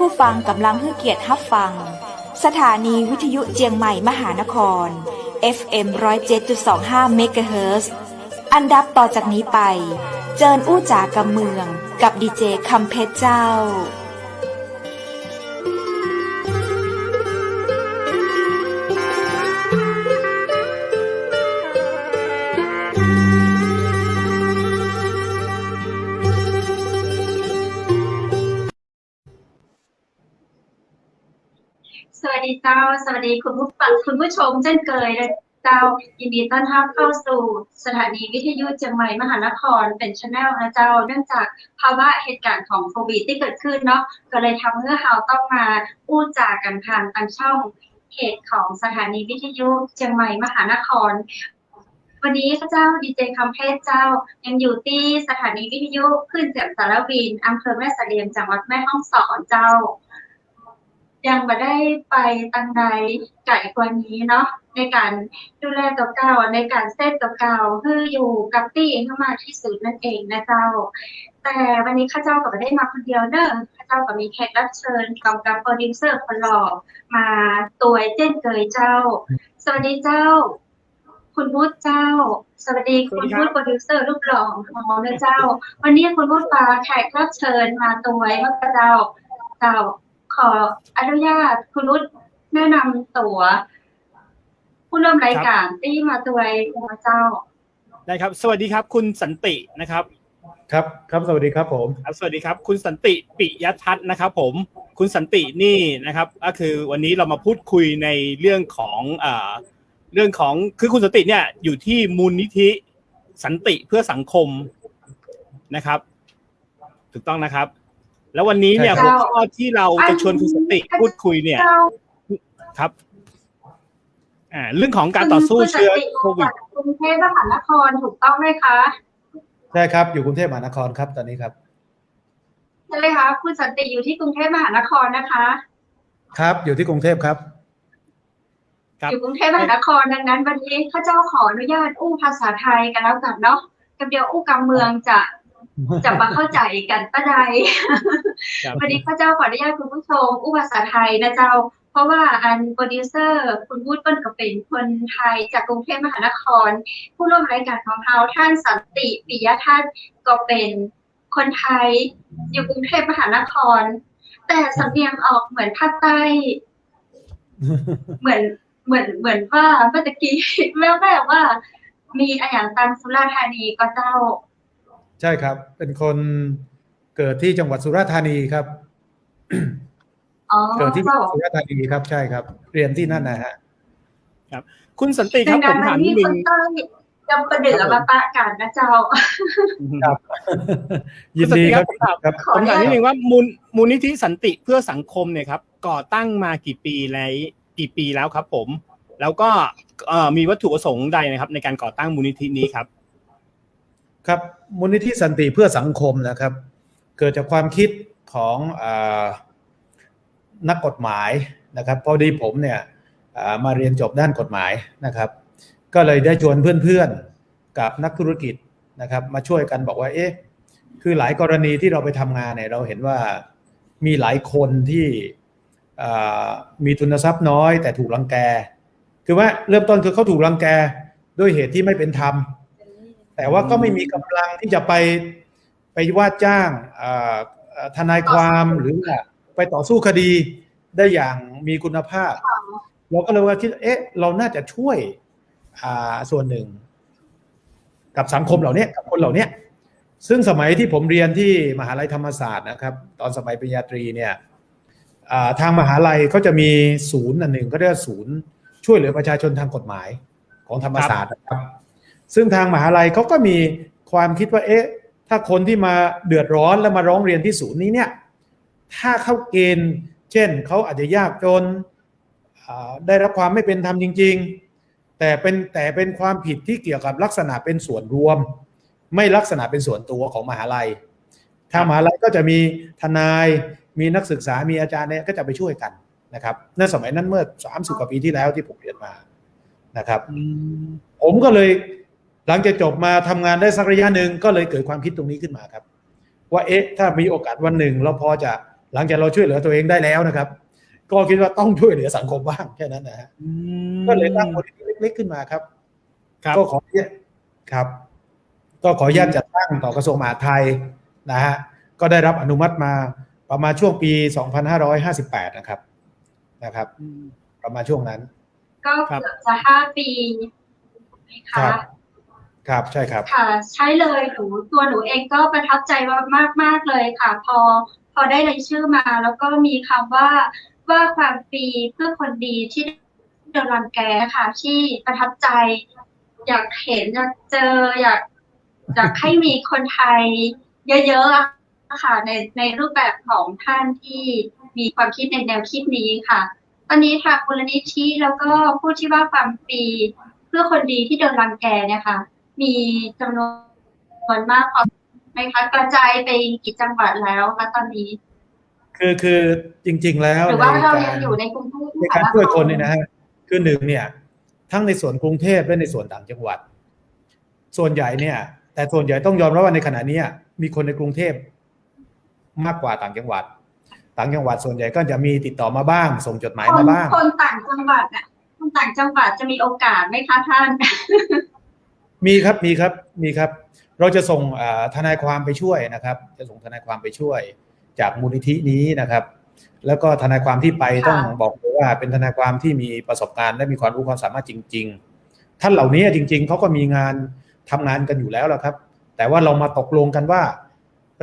ผู้ฟังกำลังให้เกียรติรับฟังสถานีวิทยุเจียงใหม่มหานคร FM 107.25 เมกะเฮิรตซ์อันดับต่อจากนี้ไปเจิญอู้จ๋ากำเมืองกับดีเจคำเพชรเจ้าสวัสดีเจ้าสวัสดีคุณผู้ฟังคุณผู้ชมเช่นเคยและเจ้ายินดีต้อนรับเข้าสู่สถานีวิทยุเชียงใหม่มหานครเป็นช anel นะเจ้าเนื่องจากภาวะเหตุการณ์ของโควิดที่เกิดขึ้นเนาะก็เลยทำให้เราต้องมาพูดจากันผ่านทางช่องเพจของสถานีวิทยุเชียงใหม่มหานครวันนี้ข้าเจ้าดีเจคำเพชรเจ้ายังอยู่ที่สถานีวิทยุขึ้นเสียงสารวินอำเภอแม่เสลียงจังหวัดแม่ฮ่องสอนเจ้ายังไม่ได้ไปตั้งใดไก่กว่านี้เนาะในการดูแลตัวเก่าในการเซตตัวเก่าคืออยู่กับตี้เข้ามาที่สุดนั่นเองนะเจ้าแต่วันนี้ข้าเจ้าก็ไม่ได้มาคนเดียวเนอะข้าเจ้าก็มีแขกรับเชิญกับโปรดิวเซอร์คนหล่อมาตัวเจ้นเกยเจ้าสวัสดีเจ้าคุณพุทธเจ้าสวัสดีคุณพุทธโปรดิวเซอร์รูปหล่อของเราเจ้าวันนี้คุณพุทธปาแขกรับเชิญมาตัวเมื่อเจ้าขออนุญาตคุณนุชแนะนำตัวผู้ร่วมรายการที่มาตัวเจ้าได้ครับสวัสดีครับคุณสันตินะครับครับสวัสดีครับผมสวัสดีครับคุณสันติปิยทัศน์นะครับผมคุณสันตินี่นะครับก็คือวันนี้เรามาพูดคุยในเรื่องของคือคุณสันติเนี่ยอยู่ที่มูลนิธิสันติเพื่อสังคมนะครับถูกต้องนะครับแล้ววันนี้เนี่ยหัวข้อที่เราจะชวนคุณสันติพูดคุยเนี่ยครับเรื่องของการต่อสู้เชื้อโควิดกรุงเทพมหานครถูกต้องไหมคะใช่ครับอยู่กรุงเทพมหานครครับตอนนี้ครับใช่เลยคะคุณสันติอยู่ที่กรุงเทพมหานครนะคะครับอยู่ที่กรุงเทพครับอยู่กรุงเทพมหานครดังนั้นวันนี้ข้าเจ้าขออนุญาตอู้ภาษาไทยกันแล้วกันเนาะกับเดียวอู้กำเมืองจะมาเข้าใจกันป้าใดวันนี้ข้าเจ้าขออนุญาตคุณผู้ชมอู้ภาษาไทยนะเจ้าเพราะว่าอันโปรดิวเซอร์คุณวุฒิเปิ้ลก็เป็นคนไทยจากกรุงเทพมหานครผู้ร่วมรายการของเราท่านสันติปิยทัศน์ก็เป็นคนไทยอยู่กรุงเทพมหานครแต่สำเนียงออกเหมือนภาคใต้เหมือนว่าเมื่อกี้แม่ว่ามีอย่างตังสุราษฎร์ธานีก็เจ้าใช่ครับเป็นคนเกิดที่จังหวัดสุราษฎร์ธานีครับเกิดที่สุราษฎร์ธานีครับใช่ครับเรียนที่นั่นนะฮะครับคุณสันติครับผมถามนิดนึงจำประเดี๋ยวมาปะกันนะเจ้าครับยินดีครับผมถามนิดนึงว่ามูลนิธิสันติเพื่อสังคมเนี่ยครับก่อตั้งมากี่ปีแล้วครับผมแล้วก็มีวัตถุประสงค์ใดนะครับในการก่อตั้งมูลนิธินี้ครับครับมูลนิธิสันติเพื่อสังคมนะครับเกิดจากความคิดของนักกฎหมายนะครับพอดีผมเนี่ยมาเรียนจบด้านกฎหมายนะครับก็เลยได้ชวนเพื่อนๆกับนักธุรกิจนะครับมาช่วยกันบอกว่าคือหลายกรณีที่เราไปทำงานเนี่ยเราเห็นว่ามีหลายคนที่มีทุนทรัพย์น้อยแต่ถูกรังแกคือว่าเริ่มต้นคือเขาถูกรังแกด้วยเหตุที่ไม่เป็นธรรมแต่ว่าก็ไม่มีกำลังที่จะไปว่าจ้างทนายความหรือไปต่อสู้คดีได้อย่างมีคุณภาพเราก็เลยว่าคิดเราน่าจะช่วยส่วนหนึ่งกับสังคมเหล่านี้กับคนเหล่านี้ซึ่งสมัยที่ผมเรียนที่มหาลัยธรรมศาสตร์นะครับตอนสมัยปริญญาตรีเนี่ยทางมหาลัยเขาจะมีศูนย์อันหนึ่งก็เรียกศูนย์ช่วยเหลือประชาชนทางกฎหมายของธรรมศาสตร์นะครับซึ่งทางมหาลัยเขาก็มีความคิดว่าถ้าคนที่มาเดือดร้อนแล้วมาร้องเรียนที่ศูนย์นี้เนี่ยถ้าเข้าเกณฑ์เช่นเขาอาจจะยากจนได้รับความไม่เป็นธรรมจริงๆแต่เป็นความผิดที่เกี่ยวกับลักษณะเป็นส่วนรวมไม่ลักษณะเป็นส่วนตัวของมหาลัยทางมหาลัยก็จะมีทนายมีนักศึกษามีอาจารย์เนี่ยก็จะไปช่วยกันนะครับในสมัยนั้นเมื่อ30 กว่าปีที่แล้วที่ผมเรียนมานะครับผมก็เลยหลังจากจบมาทำงานได้สักระยะหนึ่งก็เลยเกิดความคิดตรงนี้ขึ้นมาครับว่าถ้ามีโอกาสวันหนึ่งเราพอจะ หลังจากเราช่วยเหลือตัวเองได้แล้วนะครับ ก็คิดว่าต้องช่วยเหลือสังคมบ้างแค่นั้นนะฮะก็เลยตั้งมูลนิธิเล็กๆขึ้นมาครับก็ขอครับก็ขออนุญาตจัดตั้งต่อกระทรวงมหาดไทยนะฮะก็ได้รับอนุมัติมาประมาณช่วงปี 2558 นะครับประมาณช่วงนั้นก็เกือบจะ5 ปีนะคะครับใช่ครับค่ะใช่เลยตัวหนูเองก็ประทับใจมากเลยค่ะพอได้รายชื่อมาแล้วก็มีคำว่าความฟรีเพื่อคนดีที่โดนรังแกค่ะที่ประทับใจอยากเห็นอยากเจออยากให้มีคนไทยเยอะๆค่ะในรูปแบบของท่านที่มีความคิดในแนวคิดนี้ค่ะตอนนี้ค่ะมูลนิธิแล้วก็ผู้ที่ว่าความฟรีเพื่อคนดีที่โดนรังแกเนี่ยค่ะมีจำนวนมากพอไหมคะกระจายไปกี่จังหวัดแล้วคะตอนนี้คือจริงๆแล้วหรือว่าเรายังอยู่ในกรุงเทพในการช่วยคนเนี่ยนะฮะคือหนึ่งเนี่ยทั้งในส่วนกรุงเทพและในส่วนต่างจังหวัดส่วนใหญ่เนี่ยแต่ส่วนใหญ่ต้องยอมรับว่าในขณะนี้มีคนในกรุงเทพมากกว่าต่างจังหวัดส่วนใหญ่ก็จะมีติดต่อมาบ้างส่งจดหมายมาบ้างคนต่างจังหวัดคนต่างจังหวัดจะมีโอกาสไหมคะท่านมีครับเราจะส่งทนายความไปช่วยนะครับจะส่งทนายความไปช่วยจากมูลนิธินี้นะครับแล้วก็ทนายความที่ไปต้องบอกเลยว่าเป็นทนายความที่มีประสบการณ์และมีความรู้ความสามารถจริงๆท่านเหล่านี้จริงๆเขาก็มีงานทำงานกันอยู่แล้วครับแต่ว่าเรามาตกลงกันว่า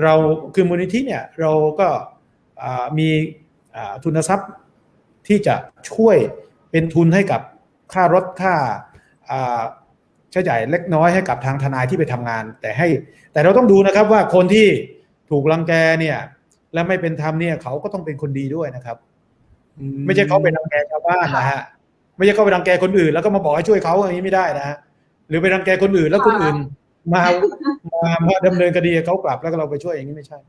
เราคือมูลนิธิเนี่ยเราก็มีทุนทรัพย์ที่จะช่วยเป็นทุนให้กับค่ารถค่าใช้จ่ายเล็กน้อยให้กับทางทนายที่ไปทำงานแต่เราต้องดูนะครับว่าคนที่ถูกรังแกเนี่ยและไม่เป็นธรรมเนี่ยเขาก็ต้องเป็นคนดีด้วยนะครับไม่ใช่เขาไปรังแกชาวบ้านนะฮะไม่ใช่เขาไปรังแกคนอื่นแล้วก็มาบอกให้ช่วยเขาอย่างนี้ไม่ได้นะฮะหรือไปรังแกคนอื่นแล้วคนอื่นมาดำเนินคดีเขากลับแล้วก็เราไปช่วยอย่างนี้ไม่ใช่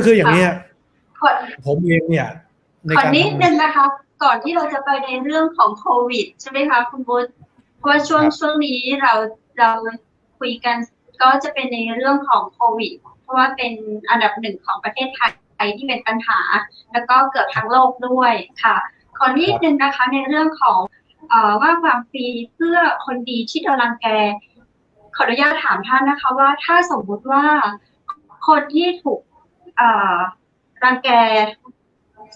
คืออย่างนี้ผมเองเนี่ยขอนิดนึงนะคะก่อนที่เราจะไปในเรื่องของโควิดใช่ไหมคะคุณบุญเพราะว่าช่วงนี้เราคุยกันก็จะเป็นในเรื่องของโควิดเพราะว่าเป็นอันดับ1ของประเทศไทยที่เป็นปัญหาแล้วก็เกือบทั้งโลกด้วยค่ะขอนิดนึงนะคะในเรื่องของว่าความฟรีเพื่อคนดีที่โดนรังแกขออนุญาตถามท่านนะคะว่าถ้าสมมุติว่าคนที่ถูกรังแก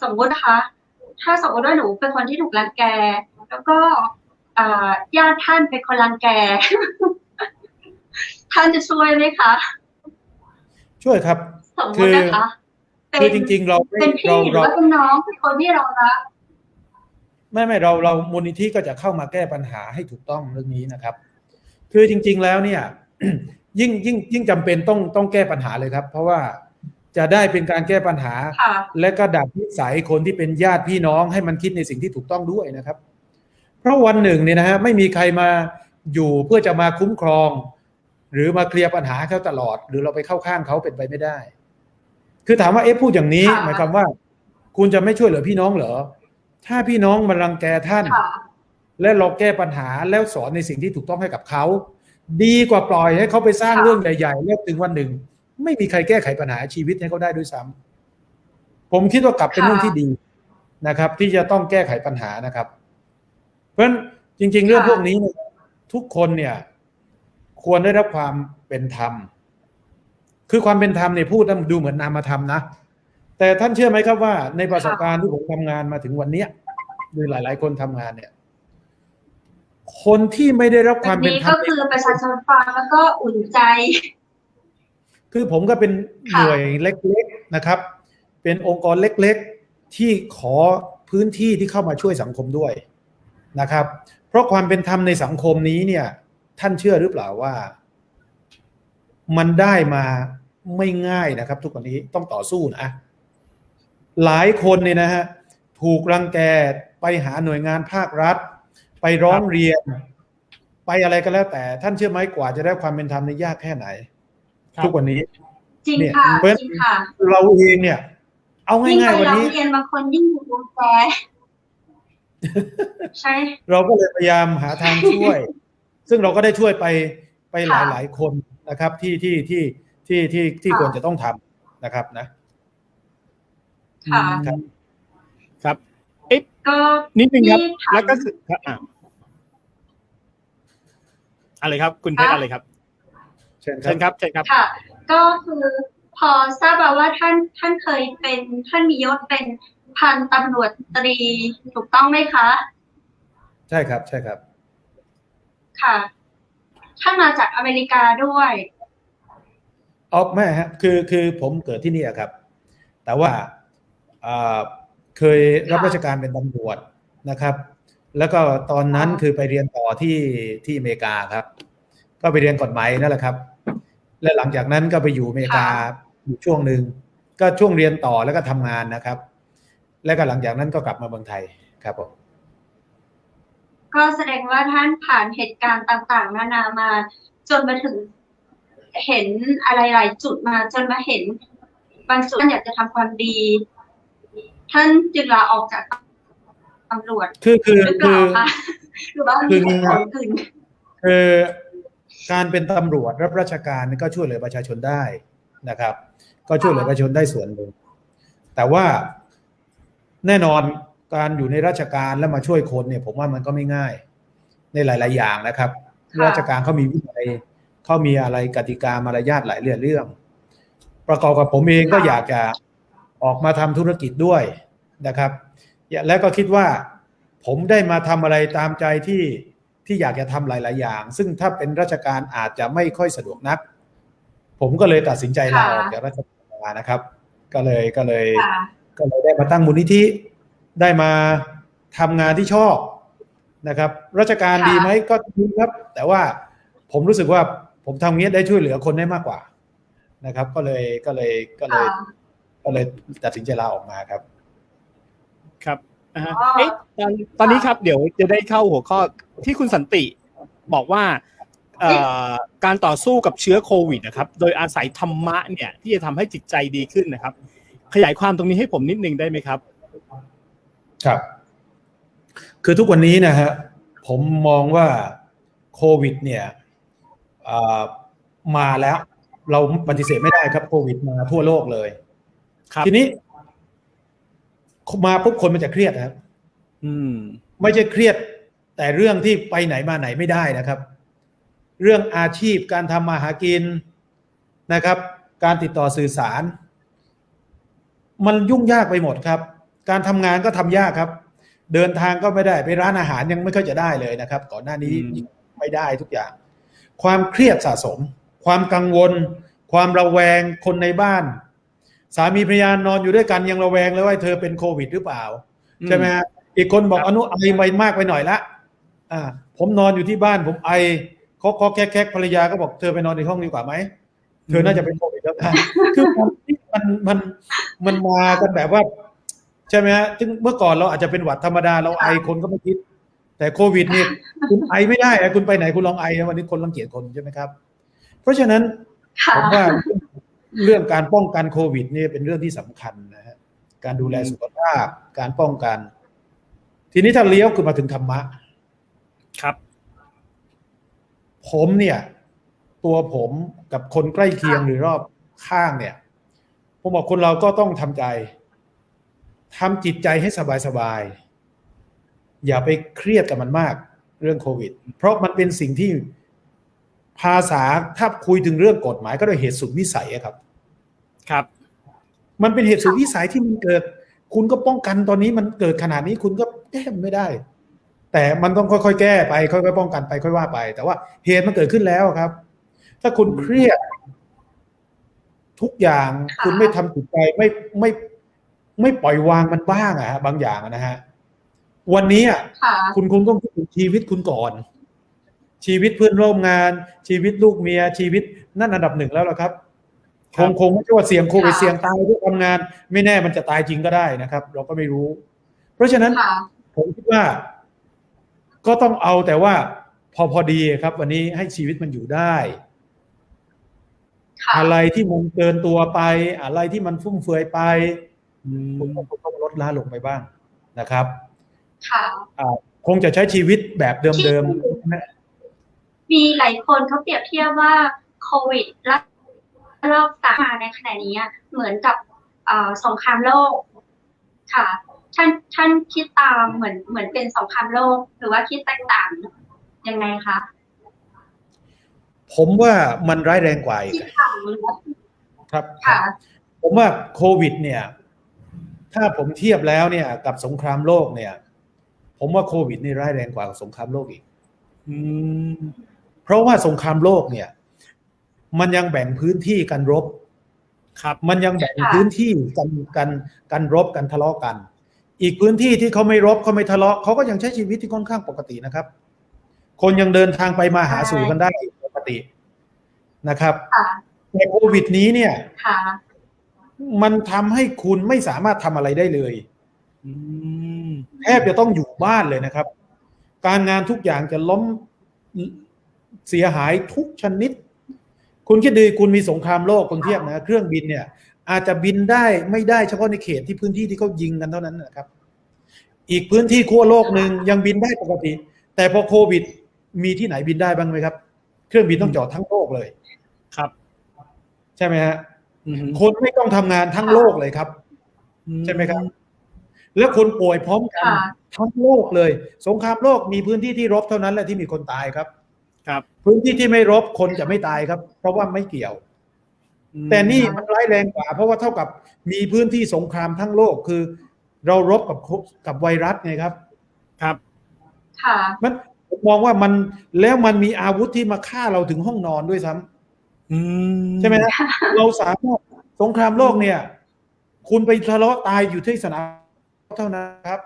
สมมุตินะคะถ้าสมมติว่าหนูเป็นคนที่ถูกรังแกแล้วก็ญาติท่านเป็นคนรังแกท่านจะช่วยไหมคะช่วยครับสมมตินะคะคือจริงๆเราเป็นพี่หรือว่าเป็นน้องเป็นคนที่เรารักไม่เรามูลนิธิก็จะเข้ามาแก้ปัญหาให้ถูกต้องเรื่องนี้นะครับคือจริงๆแล้วเนี่ยยิ่งจำเป็นต้องแก้ปัญหาเลยครับเพราะว่าจะได้เป็นการแก้ปัญหาและก็ดับนิสัยคนที่เป็นญาติพี่น้องให้มันคิดในสิ่งที่ถูกต้องด้วยนะครับเพราะวันหนึ่งเนี่ยนะฮะไม่มีใครมาอยู่เพื่อจะมาคุ้มครองหรือมาเคลียร์ปัญหาเขาตลอดหรือเราไปเข้าข้างเขาเป็นไปไม่ได้คือถามว่าพูดอย่างนี้หมายความว่าคุณจะไม่ช่วยเหลือพี่น้องเหรอถ้าพี่น้องมารังแกท่านและเราแก้ปัญหาแล้วสอนในสิ่งที่ถูกต้องให้กับเขาดีกว่าปล่อยให้เขาไปสร้างเรื่องใหญ่ๆแล้วถึงวันหนึ่งไม่มีใครแก้ไขปัญหาชีวิตให้เขาได้ด้วยซ้ำผมคิดว่ากลับเป็นเรื่องที่ดีนะครับที่จะต้องแก้ไขปัญหานะครับเพราะฉะนั้นจริงๆเรื่องพวกนี้ทุกคนเนี่ยควรได้รับความเป็นธรรมคือความเป็นธรรมเนี่ยพูดแล้วดูเหมือนนามธรรมนะแต่ท่านเชื่อไหมครับว่าในประสบการณ์ที่ผมทำงานมาถึงวันนี้โดยหลายๆคนทำงานเนี่ยคนที่ไม่ได้รับความเป็นธรรมก็คือประชาชนฟังแล้วก็อุ่นใจคือผมก็เป็นหน่วยเล็กๆนะครับเป็นองค์กรเล็กๆที่ขอพื้นที่ที่เข้ามาช่วยสังคมด้วยนะครับเพราะความเป็นธรรมในสังคมนี้เนี่ยท่านเชื่อหรือเปล่าว่ามันได้มาไม่ง่ายนะครับทุกวันนี้ต้องต่อสู้นะหลายคนเนี่ยนะฮะถูกรังแกไปหาหน่วยงานภาครัฐไปร้องเรียนไปอะไรก็แล้วแต่ท่านเชื่อไหมกว่าจะได้ความเป็นธรรมนี่ยากแค่ไหนทุกวันนี้จริงค่ะจริงค่ะเราเองเนี่ยเอาง่ายๆวันนี้เรียนบางคนยิ่งอยู่วงแชร์ใช่เราก็เลยพยายามหาทางช่วยซึ่งเราก็ได้ช่วยไปหลายๆคนนะครับที่ควรจะต้องทำนะครับนะ ค่ะ ครับเอ๊ะ ก็ นิดนึงครับ ที่ถาม แล้วก็คืออะไรครับคุณเพชรอะไรครับ เชิญ เชิญครับเชิญครับ ค่ะ ก็คือพอทราบมาว่าท่านเคยเป็นท่านมียศเป็นพันตำรวจตรีถูกต้องไหมคะ ใช่ครับใช่ครับ ค่ะท่านมาจากอเมริกาด้วย ไม่ฮะคือผมเกิดที่นี่ครับ แต่ว่าเคยรับราชการเป็นตำรวจนะครับ แล้วก็ตอนนั้นคือไปเรียนต่อที่อเมริกาครับ ก็ไปเรียนกฎหมายนั่นแหละครับ และหลังจากนั้นก็ไปอยู่อเมริกาอยู่ช่วงหนึ่งก็ช่วงเรียนต่อแล้วก็ทำงานนะครับ แล้วก็หลังจากนั้นก็กลับมาเมืองไทยครับผม ก็แสดงว่าท่านผ่านเหตุการณ์ต่างๆนานามาจนมาถึงเห็นอะไรหลายจุดมาจนมาเห็นบางจุดท่านอยากจะทำความดี ท่านจึงลาออกจากตำรวจ คือ หรือเปล่าคะหรือว่ามีเหตุผลอื่น คือการเป็นตำรวจรับราชการก็ช่วยเหลือประชาชนได้นะครับ ก็ช่วยเหลือประชาชนได้ส่วนหนึ่งแต่ว่าแน่นอนการอยู่ในราชการแล้วมาช่วยคนเนี่ยผมว่ามันก็ไม่ง่ายในหลายๆอย่างนะครับ ราชการเขามีวินัยเขามีอะไรกติกามารยาทหลายเรื่องประกอบกับผมเองก็อยากจะออกมาทำธุรกิจด้วยนะครับและก็คิดว่าผมได้มาทำอะไรตามใจที่อยากจะทำหลายๆอย่าง ซึ่งถ้าเป็นราชการอาจจะไม่ค่อยสะดวกนักผมก็เลยตัดสินใจลาออกจากราชการนะครับ ก็เลยได้มาตั้งมูลนิธิได้มาทำงานที่ชอบนะครับราชการดีไหมก็ดีครับแต่ว่าผมรู้สึกว่าผมทำเงี้ยได้ช่วยเหลือคนได้มากกว่านะครับก็เลยตัดสินใจลาออกมาครับ ครับเอ๊ะตอนนี้ครับเดี๋ยวจะได้เข้าหัวข้อที่คุณสันติบอกว่าการต่อสู้กับเชื้อโควิดนะครับโดยอาศัยธรรมะเนี่ยที่จะทำให้จิตใจดีขึ้นนะครับขยายความตรงนี้ให้ผมนิดนึงได้ไหมครับครับคือทุกวันนี้นะฮะผมมองว่าโควิดเนี่ยมาแล้วเราปฏิเสธไม่ได้ครับโควิดมาทั่วโลกเลยทีนี้มาปุ๊บคนมันจะเครียดครับไม่ใช่เครียดแต่เรื่องที่ไปไหนมาไหนไม่ได้นะครับเรื่องอาชีพการทำมาหากินนะครับการติดต่อสื่อสารมันยุ่งยากไปหมดครับการทำงานก็ทำยากครับเดินทางก็ไม่ได้ไปร้านอาหารยังไม่ค่อยจะได้เลยนะครับก่อนหน้านี้ไม่ได้ทุกอย่างความเครียดสะสมความกังวลความระแวงคนในบ้านสามีภรรยานอนอยู่ด้วยกันยังระแวงเลยว่าเธอเป็นโควิดหรือเปล่าใช่ไหมฮะอีกคนบอกอนุไอไปมากไปหน่อยละผมนอนอยู่ที่บ้านผมไอเคาะแคกภรรยาก็บอกเธอไปนอนในห้องดีกว่าไหมเธอน่าจะเป็นโควิดแล้วนะคือมันมากันแบบว่าใช่ไหมฮะซึ่งเมื่อก่อนเราอาจจะเป็นหวัดธรรมดาเราไอคนก็ไม่คิดแต่โควิดนี่คุณไอไม่ได้คุณไปไหนคุณลองไอนะวันนี้คนรังเกียจคนใช่ไหมครับเพราะฉะนั้นผมว่าเรื่องการป้องกันโควิดนี่เป็นเรื่องที่สำคัญนะฮะการดูแลสุขภาพการป้องกันทีนี้ถ้าเลี้ยวคือมาถึงธรรมะครับผมเนี่ยตัวผมกับคนใกล้เคียงหรือรอบข้างเนี่ยผมบอกคนเราก็ต้องทำใจทำจิตใจให้สบายๆอย่าไปเครียดกับมันมากเรื่องโควิดเพราะมันเป็นสิ่งที่ภาษาถ้าคุยถึงเรื่องกฎหมายก็โดยเหตุสุดวิสัยครับครับมันเป็นเหตุสุดวิสัยที่มันเกิดคุณก็ป้องกันตอนนี้มันเกิดขนาดนี้คุณก็แก้ไม่ได้แต่มันต้องค่อยๆแก้ไปค่อยๆป้องกันไปค่อยว่าไปแต่ว่าเหตุมันเกิดขึ้นแล้วครับถ้าคุณเครียดทุกอย่างคุณไม่ทำจิตใจไม่ปล่อยวางมันบ้างอะฮะบางอย่างนะฮะวันนี้คุณต้องคิดถึงชีวิตคุณก่อนชีวิตเพื่อนร่วมงานชีวิตลูกเมียชีวิตนั่นอันดับหนึ่งแล้วล่ะครับคงไม่ใช่ว่าเสี่ยงโควิดเสี่ยงตายด้วยทำงานไม่แน่มันจะตายจริงก็ได้นะครับเราก็ไม่รู้เพราะฉะนั้นผมคิดว่าก็ต้องเอาแต่ว่าพอดีครับวันนี้ให้ชีวิตมันอยู่ได้อะไรที่มันเกินตัวไปอะไรที่มันฟุ่มเฟือยไปคุณต้องลดละลงไปบ้างนะครับคงจะใช้ชีวิตแบบเดิมๆมีหลายคนเขาเปรียบเทียบว่าโควิดรอบ3มาในขณะนี้เหมือนกับสงครามโลก ค่ะท่านคิดตามเหมือนเป็นสงครามโลกหรือว่าคิดแตกต่างยังไงคะผมว่ามันร้ายแรงกว่าอีก คิดต่างหรือว่า ครับ ค่ะ ผมว่าโควิดเนี่ยถ้าผมเทียบแล้วเนี่ยกับสงครามโลกเนี่ยผมว่าโควิดนี่ร้ายแรงกว่าสงครามโลกอีก อืม เพราะว่าสงครามโลกเนี่ยมันยังแบ่งพื้นที่กันรบ ครับ มันยังแบ่งพื้นที่กันรบกันทะเลาะกัน อีกพื้นที่ที่เขาไม่รบเขาไม่ทะเลาะเขาก็ยังใช้ชีวิตที่ค่อนข้างปกตินะครับ คนยังเดินทางไปมาหาสู่กันได้ปกตินะครับ ค่ะ แต่โควิดนี้เนี่ย ค่ะ มันทำให้คุณไม่สามารถทำอะไรได้เลย อืม แทบจะต้องอยู่บ้านเลยนะครับ การงานทุกอย่างจะล้มเสียหายทุกชนิด คุณคิดดูคุณมีสงครามโลกคุณเทียบนะเครื่องบินเนี่ยอาจจะบินได้ไม่ได้เฉพาะในเขตที่พื้นที่ที่เขายิงกันเท่านั้นนะครับ อีกพื้นที่ขั้วโลกหนึ่งยังบินได้ปกติ แต่พอโควิดมีที่ไหนบินได้บ้างไหมครับเครื่องบินต้องจอดทั้งโลกเลย ครับ ใช่ไหมฮะ อืม คนไม่ต้องทำงานทั้งโลกเลยครับ ใช่ไหมครับ แล้วคนป่วยพร้อมกัน ค่ะ ทั้งโลกเลย สงครามโลกมีพื้นที่ที่รบเท่านั้นแหละที่มีคนตายครับ ครับ พื้นที่ที่ไม่รบคนจะไม่ตายครับ เพราะว่าไม่เกี่ยว แต่นี่มันร้ายแรงกว่า เพราะว่าเท่ากับมีพื้นที่สงครามทั้งโลกคือ เรารบกับไวรัสไงครับ ครับ ค่ะ มันผมมองว่ามันแล้วมันมีอาวุธที่มาฆ่าเราถึงห้องนอนด้วยซ้ำ อืม ใช่ไหมฮะ เราสามารถสงครามโลกเนี่ย คุณไปทะเลาะตายอยู่ที่สนามเท่านั้นครับ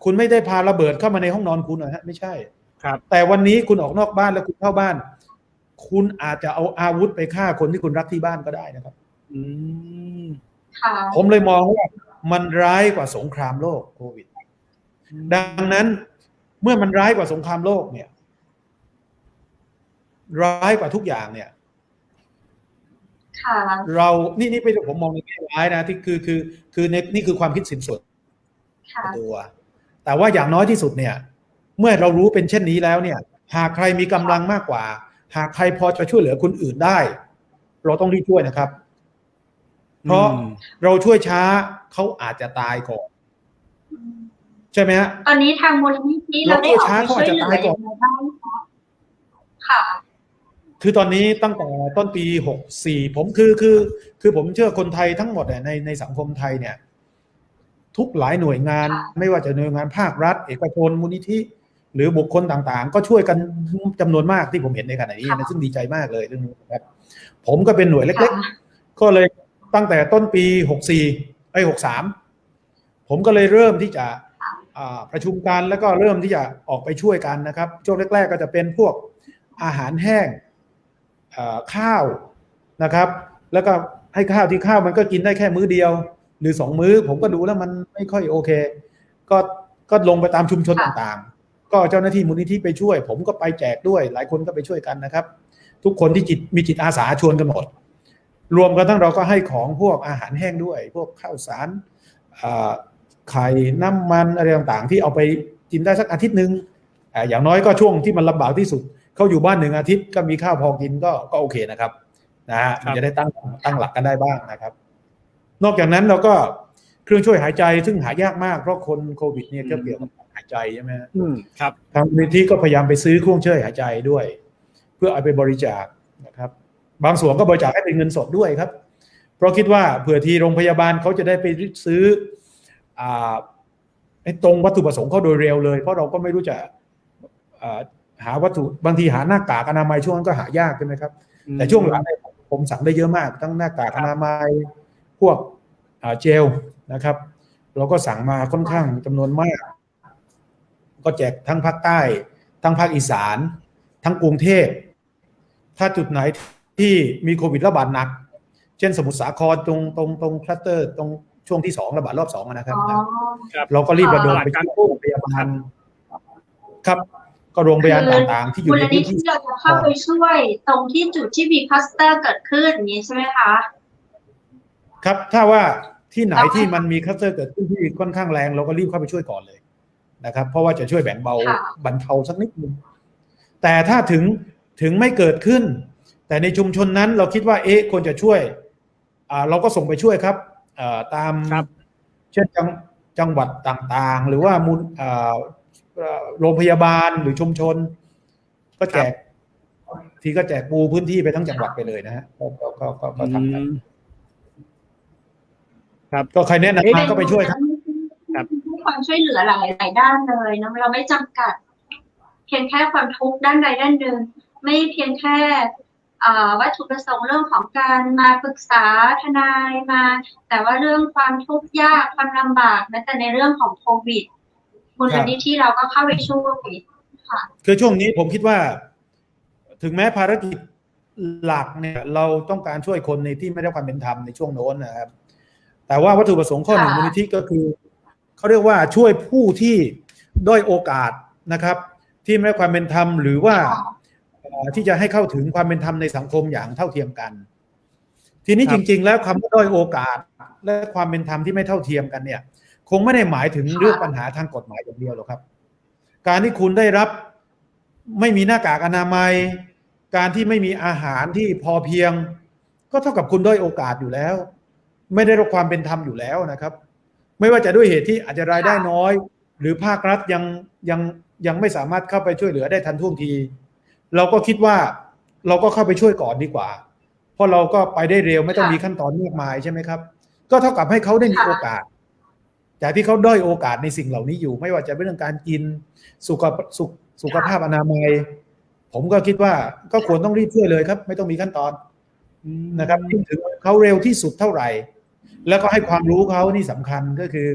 คุณไม่ได้พาระเบิดเข้ามาในห้องนอนคุณนะฮะไม่ใช่ ครับ แต่วันนี้คุณออกนอกบ้านแล้วคุณเข้าบ้าน คุณอาจจะเอาอาวุธไปฆ่าคนที่คุณรักที่บ้านก็ได้นะครับ อืม ค่ะ ผมเลยมองว่ามันร้ายกว่าสงครามโลกโควิด ดังนั้นเมื่อมันร้ายกว่าสงครามโลกเนี่ย ร้ายกว่าทุกอย่างเนี่ย ค่ะ เรานี่เป็นผมมองในแง่ร้ายนะที่คือนี่คือความคิดสินส่วน ค่ะ ตัว แต่ว่าอย่างน้อยที่สุดเนี่ย เมื่อเรารู้เป็นเช่นนี้แล้วเนี่ย หากใครมีกำลังมากกว่า หากใครพอจะช่วยเหลือคนอื่นได้ เราต้องรีบช่วยนะครับ เพราะเราช่วยช้าเขาอาจจะตายก่อนใช่ไหมฮะ ตอนนี้ทางมูลนิธิเราได้ออกไปช่วยเหลือยังไงบ้างคะค่ะ คือตอนนี้ตั้งแต่ต้นปี64ผมคือผมเชื่อคนไทยทั้งหมดในสังคมไทยเนี่ย ทุกหลายหน่วยงาน ค่ะ ไม่ว่าจะหน่วยงานภาครัฐเอกชนมูลนิธิหรือบุคคลต่างๆ ก็ช่วยกันจำนวนมากที่ผมเห็นในขณะนี้นะซึ่งดีใจมากเลยเรื่องนี้นะครับผมก็เป็นหน่วยเล็กๆก็เลยตั้งแต่ต้นปี63ผมก็เลยเริ่มที่จะประชุมกันแล้วก็เริ่มที่จะออกไปช่วยกันนะครับช่วงแรกๆก็จะเป็นพวกอาหารแห้งข้าวนะครับแล้วก็ให้ข้าวมันก็กินได้แค่มื้อเดียวหรือ2มื้อผมก็ดูแล้วมันไม่ค่อยโอเคก็ลงไปตามชุมชนต่างๆก็เจ้าหน้าที่มูลนิธิไปช่วยผมก็ไปแจกด้วยหลายคนก็ไปช่วยกันนะครับทุกคนที่มีจิตอาสาชวนกันหมดรวมกันทั้งเราก็ให้ของพวกอาหารแห้งด้วยพวกข้าวสารไข่น้ำมันอะไรต่างๆที่เอาไปกินได้สักอาทิตย์นึงอย่างน้อยก็ช่วงที่มันลำบากที่สุดเขาอยู่บ้าน1 อาทิตย์ก็มีข้าวพอกินก็โอเคนะครับนะฮะมันจะได้ตั้งหลักกันได้บ้างนะครับนอกจากนั้นเราก็เครื่องช่วยหายใจซึ่งหายากมากเพราะคนโควิดเนี่ยก็เกี่ยวกับหายใจใช่ไหมครับทางมูลนิธิก็พยายามไปซื้อเครื่องช่วยหายใจด้วยเพื่อเอาไปบริจาคนะครับบางส่วนก็บริจาคให้เป็นเงินสดด้วยครับเพราะคิดว่าเผื่อทีโรงพยาบาลเขาจะได้ไปซื้อตรงวัตถุประสงค์เขาโดยเร็วเลยเพราะเราก็ไม่รู้จะหาวัตถุบางทีหาหน้ากากอนามัยช่วงนั้นก็หายากใช่ไหมครับแต่ช่วงหลังผมสั่งได้เยอะมากทั้งหน้ากากอนามัยพวกเจลนะครับเราก็สั่งมาค่อนข้างจำนวนมากก็แจกทั้งภาคใต้ทั้งภาคอีสานทั้งกรุงเทพถ้าจุดไหนที่มีโควิดระบาดหนักเช่นสมุทรสาครตรงคลัสเตอร์ตรงช่วงที่2ระบาดรอบ2นะครับเราก็รีบระดมไปที่โรงพยาบาลครับก็โรงพยาบาลต่างๆที่อยู่ในพื้นที่เราจะเข้าไปช่วยตรงที่จุดที่มีคลัสเตอร์เกิดขึ้นอย่างนี้ใช่ไหมคะครับถ้าว่าที่ไหนที่มันมีคลัสเตอร์เกิดขึ้นที่ค่อนข้างแรงเราก็รีบเข้าไปช่วยก่อนเลยนะครับเพราะว่าจะช่วยแบ่งเบาบรรเทาสักนิดนึงแต่ถ้าถึงไม่เกิดขึ้นแต่ในชุมชนนั้นเราคิดว่าควรจะช่วยเราก็ส่งไปช่วยครับ ตาม ครับ เช่นจังหวัดต่างๆ หรือว่าโรงพยาบาลหรือชุมชน ก็แจกทีก็แจกปูพื้นที่ไปทั้งจังหวัดไปเลยนะฮะก็ทำกันครับก็ใครแนะนำมาก็ไปช่วยครับ ครับ ความช่วยเหลือหลายด้านเลยนะเราไม่จำกัด เพียงแค่ความทุกข์ด้านใดด้านหนึ่งไม่เพียงแค่วัตถุประสงค์เรื่องของการมาปรึกษาทนายมา แต่ว่าเรื่องความทุกข์ยากความลำบากแม้แต่ในเรื่องของโควิดมูลนิธิเราก็เข้าไปช่วยค่ะ คือช่วงนี้ผมคิดว่า ถึงแม้ภารกิจหลักเนี่ยเราต้องการช่วยคนในที่ไม่ได้ความเป็นธรรมในช่วงโน้นนะครับแต่ว่าวัตถุประสงค์ข้อหนึ่งมูลนิธิก็คือเขาเรียกว่าช่วยผู้ที่ด้อยโอกาสนะครับ ที่ไม่ได้ความเป็นธรรมหรือว่าที่จะให้เข้าถึงความเป็นธรรมในสังคมอย่างเท่าเทียมกัน ทีนี้จริงๆแล้วคำว่าด้อยโอกาสและความเป็นธรรมที่ไม่เท่าเทียมกันเนี่ยคงไม่ได้หมายถึงเรื่องปัญหาทางกฎหมายอย่างเดียวหรอกครับการที่คุณได้รับไม่มีหน้ากากอนามัยการที่ไม่มีอาหารที่พอเพียงก็เท่ากับคุณด้อยโอกาสอยู่แล้วไม่ได้รับความเป็นธรรมอยู่แล้วนะครับไม่ว่าจะด้วยเหตุที่อาจจะรายได้น้อยหรือภาครัฐยังไม่สามารถเข้าไปช่วยเหลือได้ทันท่วงทีเราก็คิดว่าเราก็เข้าไปช่วยก่อนดีกว่าเพราะเราก็ไปได้เร็วไม่ต้องมีขั้นตอนมากมายใช่ไหมครับก็เท่ากับให้เขาได้มีโอกาสจากที่เขาด้อยโอกาสในสิ่งเหล่านี้อยู่ไม่ว่าจะเป็นเรื่องการกินสุขภาพอนามัยผมก็คิดว่าก็ควรต้องรีบช่วยเลยครับไม่ต้องมีขั้นตอนนะครับยิ่งถึงเขาเร็วที่สุดเท่าไหร่แล้วก็ให้ความรู้เขานี่สำคัญก็คือ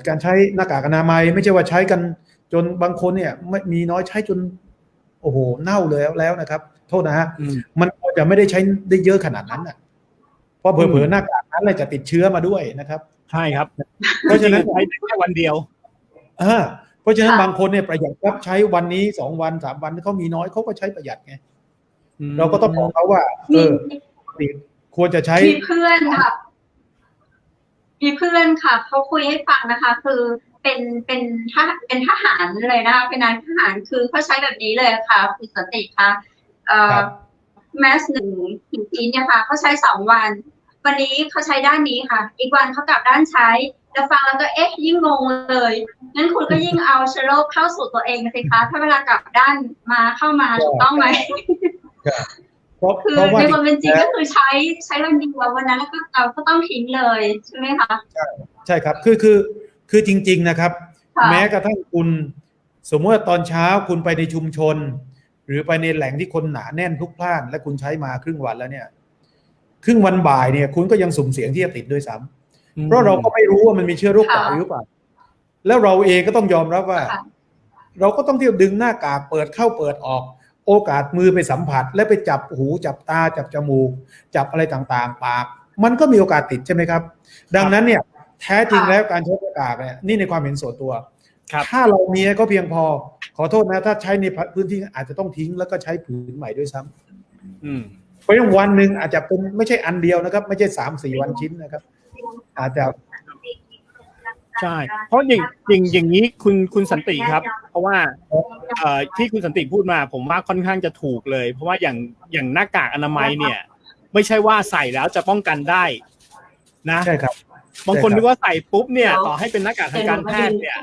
การใช้หน้ากากอนามัยไม่ใช่ว่าใช้กันจนบางคนเนี่ยไม่มีน้อยใช้จนโอ้โหเน่าเลยแล้วนะครับโทษนะฮะมันจะไม่ได้ใช้ได้เยอะขนาดนั้นน่ะเพราะเผลอๆหน้ากากนั้นเลยจะติดเชื้อมาด้วยนะครับใช่ครับเพราะฉะนั้นใช้แค่วันเดียวเพราะฉะนั้นบางคนเนี่ยประหยัดครับใช้วันนี้2 วัน3 วันเขามีน้อยเขาก็ใช้ประหยัดไงเราก็ต้องบอกเขาว่าควรจะใช้มีเพื่อนค่ะเขาคุยให้ฟังนะคะคือเป็นทหารเลยนะคะเป็นนายทหารคือเขาใช้แบบนี้เลยค่ะคุณสติค่ะแมส1ชิ้นเนี่ยค่ะเขาใช้2 วันวันนี้เขาใช้ด้านนี้ค่ะอีกวันเขากลับด้านใช้แล้วฟังแล้วก็ยิ่งงงเลยงั้นคุณก็ยิ่งเอาเชื้อโรคเข้าสู่ตัวเองสิคะถ้าเวลากลับด้านเข้ามาถูกต้องไหมคือในความเป็นจริงก็คือใช้วันเดียววันนั้นแล้วก็เราก็ต้องทิ้งเลยใช่ไหมคะใช่ครับคือจริงๆนะครับแม้กระทั่งคุณสมมติว่าตอนเช้าคุณไปในชุมชนหรือไปในแหล่งที่คนหนาแน่นพลุกพล่านและคุณใช้มาครึ่งวันแล้วเนี่ยครึ่งวันบ่ายเนี่ยคุณก็ยังสุ่มเสี่ยงที่จะติดด้วยซ้ำเพราะเราก็ไม่รู้ว่ามันมีเชื้อโรคต่อหรือเปล่าแล้วเราเองก็ต้องยอมรับว่าเราก็ต้องเที่ยวดึงหน้ากากเปิดเข้าเปิดออกโอกาสมือไปสัมผัสและไปจับหูจับตาจับจมูกจับอะไรต่างๆปากมันก็มีโอกาสติดใช่ไหมครับดังนั้นเนี่ยแท้จริงแล้วการใช้หน้ากากเนี่ยนี่ในความเห็นส่วนตัวถ้าเรามีก็เพียงพอขอโทษนะถ้าใช้ในพื้นที่อาจจะต้องทิ้งแล้วก็ใช้ผืนใหม่ด้วยซ้ำเพราะอย่างวันหนึ่งอาจจะเป็นไม่ใช่อันเดียวนะครับไม่ใช่3-4 วันชิ้นนะครับอาจจะใช่เพราะอย่างนี้คุณสันติครับเพราะว่าที่คุณสันติพูดมาผมว่าค่อนข้างจะถูกเลยเพราะว่าอย่างหน้ากากอนามัยเนี่ยไม่ใช่ว่าใส่แล้วจะป้องกันได้นะใช่ครับบางคนนึกว่าใส่ปุ๊บเนี่ยต่อให้เป็นหน้ากากทางการแพทย์เนี่ย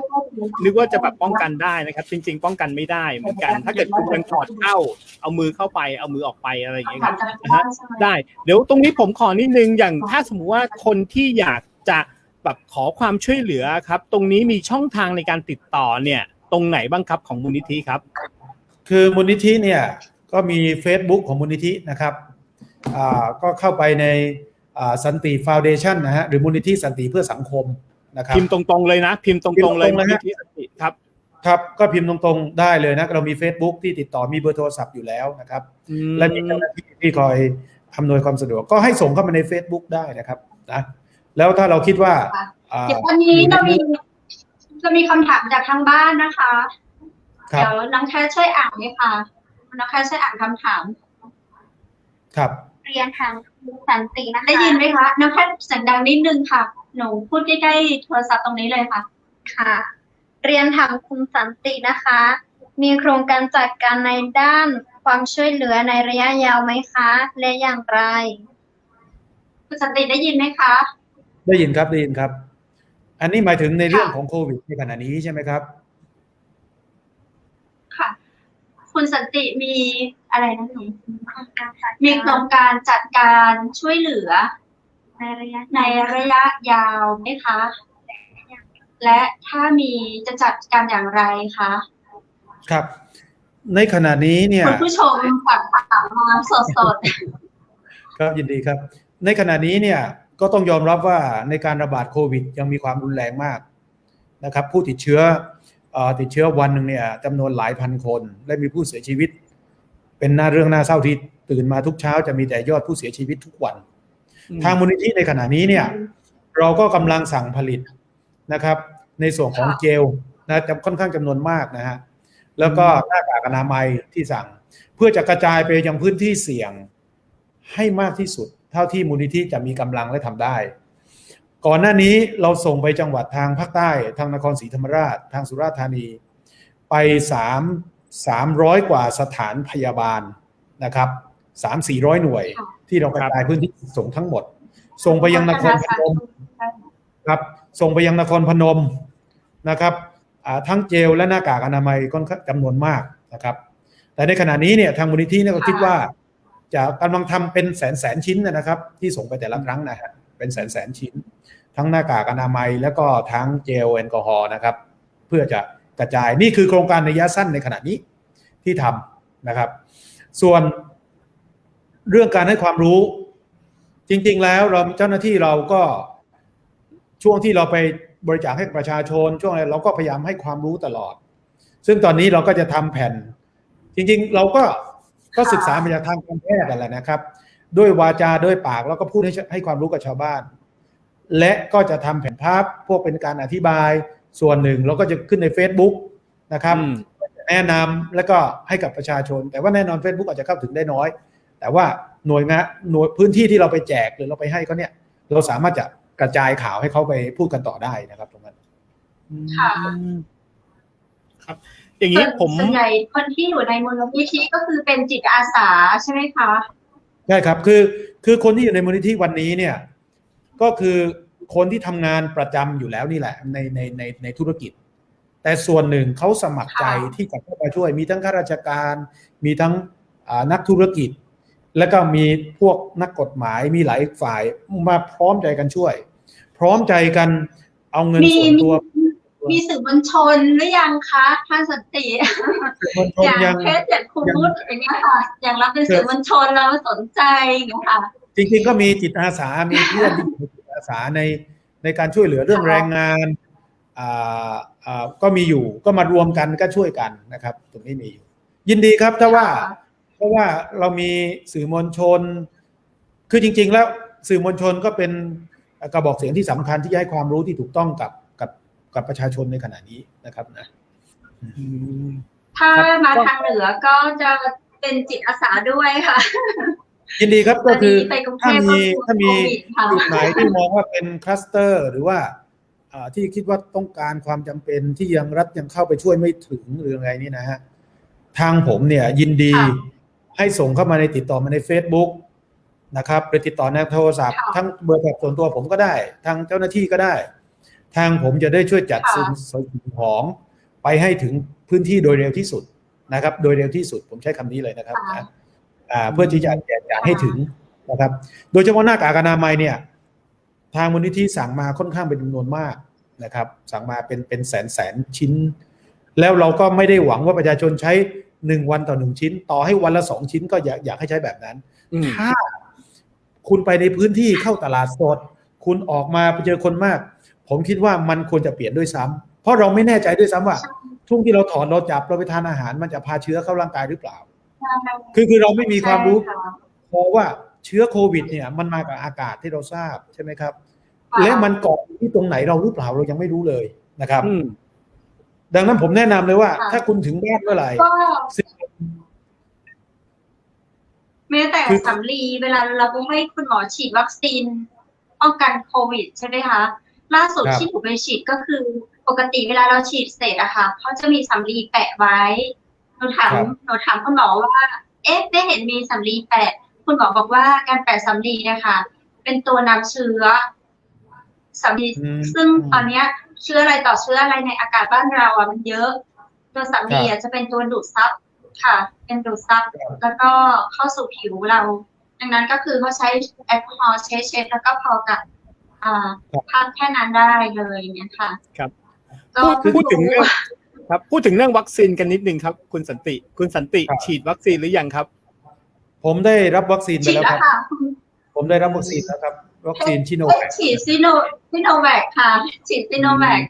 นึกว่าจะแบบป้องกันได้นะครับจริงๆป้องกันไม่ได้เหมือนกันถ้าเกิดคุณยังถอดเข้าเอามือเข้าไปเอามือออกไปอะไรอย่างเงี้ยครับนะฮะได้เดี๋ยวตรงนี้ผมขอนิดนึงอย่างถ้าสมมุติว่าคนที่อยากจะแบบขอความช่วยเหลือครับตรงนี้มีช่องทางในการติดต่อเนี่ยตรงไหนบ้างครับของมูลนิธิครับคือมูลนิธิเนี่ยก็มี Facebook ของมูลนิธินะครับก็เข้าไปในสันติฟาวเดชั่นนะฮะหรือมูลนิธิสันติเพื่อสังคมนะครับพิมพ์ตรงๆเลยนะพิมพ์ตรงๆเลยมูลนิธิสันติครับครับก็พิมพ์ตรงๆได้เลยนะเรามี Facebook ที่ติดต่อมีเบอร์โทรศัพท์อยู่แล้วนะครับและมีเจ้าหน้าที่ที่คอยอำนวยความสะดวกก็ให้ส่งเข้ามาใน Facebook ได้นะครับนะแล้วถ้าเราคิดว่าวันนี้จะมีคำถามจากทางบ้านนะคะเดี๋ยวน้องแคทช่วยอ่านไหมคะน้องแคทช่วยอ่านคำถามครับเรียนทางสันตินะคะได้ยินไหมคะน้องแคทเสียงดังนิดนึงค่ะหนูพูดใกล้ๆโทรศัพท์ตรงนี้เลยค่ะค่ะเรียนถามคุณสันตินะคะมีโครงการจัดการในด้านความช่วยเหลือในระยะยาวไหมคะและอย่างไร คุณสันติได้ยินไหมคะ ได้ยินครับได้ยินครับ อันนี้หมายถึงในเรื่องของโควิดในขณะนี้ใช่ไหมครับ ค่ะ คุณสันติมีอะไรนะหนู มีโครงการจัด มีโครงการจัดการช่วยเหลือ ในระยะ ในระยะยาวไหมคะ และถ้ามีจะจัดการอย่างไรคะ ครับ ในขณะนี้เนี่ย คุณผู้ชมฝากถามมาสด ครับยินดีครับ ในขณะนี้เนี่ยก็ต้องยอมรับว่าในการระบาดโควิดยังมีความรุนแรงมากนะครับผู้ติดเชื้อวันหนึ่งเนี่ยจำนวนหลายพันคนและมีผู้เสียชีวิต เป็นเรื่องน่าเศร้าที่ตื่นมาทุกเช้าจะมีแต่ยอดผู้เสียชีวิตทุกวัน ทางมูลนิธิในขณะนี้เนี่ยเราก็กำลังสั่งผลิตนะครับในส่วนของเจลนะจะค่อนข้างจำนวนมากนะฮะแล้วก็หน้ากากอนามัยที่สั่งเพื่อจะกระจายไปยังพื้นที่เสี่ยงให้มากที่สุดเท่าที่มูลนิธิจะมีกำลังและทำได้ก่อนหน้านี้เราส่งไปจังหวัดทางภาคใต้ทางนครศรีธรรมราชทางสุราษฎร์ธานีไป300 กว่าสถานพยาบาลนะครับ300-400 หน่วยที่เรากระจายพื้นที่ส่งทั้งหมดส่งไปยังนครพนมครับส่งไปยังนครพนมนะครับทั้งเจลและหน้ากากอนามัยก็จำนวนมากนะครับแต่ในขณะนี้เนี่ยทางมูลนิธิเนี่ยก็คิดว่าจะกำลังทำเป็นแสนชิ้นนะครับที่ส่งไปแต่ละครั้งนะฮะเป็นแสนชิ้นทั้งหน้ากากอนามัยแล้วก็ทั้งเจลแอลกอฮอล์นะครับเพื่อจะกระจายนี่คือโครงการระยะสั้นในขณะนี้ที่ทำนะครับส่วนเรื่องการให้ความรู้จริงๆแล้วเราเจ้าหน้าที่เราก็ช่วงที่เราไปบริจาคให้ประชาชนช่วงอะไรเราก็พยายามให้ความรู้ตลอดซึ่งตอนนี้เราก็จะทำแผ่นจริงๆเราก็ศึกษามาจากทางการแพทย์อะไรนะครับด้วยวาจาด้วยปากแล้วก็พูดให้ความรู้กับชาวบ้านและก็จะทำแผ่นภาพพวกเป็นการอธิบายส่วนหนึ่งเราก็จะขึ้นใน Facebook นะครับแนะนำแล้วก็ให้กับประชาชนแต่ว่าแน่นอน Facebook อาจจะเข้าถึงได้น้อยแต่ว่าหน่วยพื้นที่ที่เราไปแจกหรือเราไปให้เขาเนี่ยเราสามารถจะกระจายข่าวให้เขาไปพูดกันต่อได้นะครับตรงนั้น ค่ะ ครับอย่างนี้ผม ส่วนใหญ่คนที่อยู่ในมูลนิธิก็คือเป็นจิตอาสาใช่ไหมคะ ใช่ครับคือคนที่อยู่ในมูลนิธิวันนี้เนี่ยก็คือคนที่ทำงานประจำอยู่แล้วนี่แหละในธุรกิจแต่ส่วนหนึ่งเขาสมัครใจที่จะเข้ามาช่วยมีทั้งข้าราชการมีทั้งนักธุรกิจแล้วก็มีพวกนักกฎหมายมีหลายฝ่ายมาพร้อมใจกันช่วยพร้อมใจกันเอาเงินส่วนตัวมีสื่อมวลชนหรือยังคะท่านสันติอย่างเพจอย่างคุณพุทธอย่างนี้ค่ะอย่างรับเป็นสื่อมวลชนเราสนใจอย่างค่ะจริงๆก็มีจิตอาสามีเพื่อนที่เป็นจิตอาสาในการช่วยเหลือเรื่องแรงงานก็มีอยู่ก็มารวมกันก็ช่วยกันนะครับตรงนี้มีอยู่ยินดีครับเพราะว่าเรามีสื่อมวลชนคือจริงๆแล้วสื่อมวลชนก็เป็นกระบอกเสียงที่สำคัญที่ให้ความรู้ที่ถูกต้องกับประชาชนในขณะนี้นะครับนะถ้ามาทางเหนือก็จะเป็นจิตอาสาด้วยค่ะยินดีครับก็คือถ้ามีจุดไหนที่มองว่าเป็นคลัสเตอร์หรือว่าที่คิดว่าต้องการความจำเป็นที่ยังรัฐยังเข้าไปช่วยไม่ถึงหรืออะไรนี่นะฮะทางผมเนี่ยยินดีให้ส่งเข้ามาติดต่อมาใน Facebook นะครับไปติดต่อในโทรศัพท์ทั้งเบอร์แบบส่วนตัวผมก็ได้ทางเจ้าหน้าที่ก็ได้ทางผมจะได้ช่วยจัดสิ่งของไปให้ถึงพื้นที่โดยเร็วที่สุดนะครับโดยเร็วที่สุดผมใช้คำนี้เลยนะครับนะเพื่อที่จะแจกจ่ายให้ถึงนะครับโดยเฉพาะหน้ากากอนามัยเนี่ยทางมูลนิธิสั่งมาค่อนข้างเป็นจำนวนมากนะครับสั่งมาเป็นแสนชิ้นแล้วเราก็ไม่ได้หวังว่าประชาชนใช้1วันต่อ1ชิ้นต่อให้วันละ2ชิ้นก็อยากให้ใช้แบบนั้นถ้าคุณไปในพื้นที่เข้าตลาดสดคุณออกมาไปเจอคนมากผมคิดว่ามันควรจะเปลี่ยนด้วยซ้ำเพราะเราไม่แน่ใจด้วยซ้ำว่าช่วงที่เราถอดเราจับเราไปทานอาหารมันจะพาเชื้อเข้าร่างกายหรือเปล่าคือเราไม่มีความรู้เพราะว่าเชื้อโควิดเนี่ยมันมากับอากาศที่เราทราบใช่ไหมครับและมันเกาะที่ตรงไหนเราหรือเปล่าเรายังไม่รู้เลยนะครับดังนั้นผมแนะนำเลยว่าถ้าคุณถึงบ้านเมื่อไหร่แม้แต่สำลีเวลาเราให้คุณหมอฉีดวัคซีนป้องกันโควิดใช่ไหมคะล่าสุดที่ผมไปฉีดก็คือปกติเวลาเราฉีดเสร็จอะค่ะเขาจะมีสำลีแปะไว้หนูถามคุณหมอว่าได้เห็นมีสำลีแปะคุณหมอบอกว่าการแปะสำลีนะคะ เป็นตัวนำเชื้อสามี ซึ่งตอนเนี้ยเชื้ออะไรต่อเชื้ออะไรในอากาศบ้านเราอ่ะมันเยอะ ตัวสามีจะเป็นตัวดูดซับค่ะ เป็นดูดซับแล้วก็เข้าสู่ผิวเรา ดังนั้นก็คือเขาใช้แอลกอฮอล์เช็ดแล้วก็พอกับภาพแค่นั้นได้เลยเนี่ยค่ะ ครับ ก็ พูดถึงเรื่องครับพูดถึงเรื่องวัคซีนกันนิดนึงครับคุณสันติฉีดวัคซีนหรือยังครับ ผมได้รับวัคซีนไป ฉีด แล้ว แล้ว ครับ ค่ะ ผมได้รับวัคซีนแล้วครับวัคซีนชิโนแวค ฉีดซิโนแวคค่ะฉีดซิโนแวค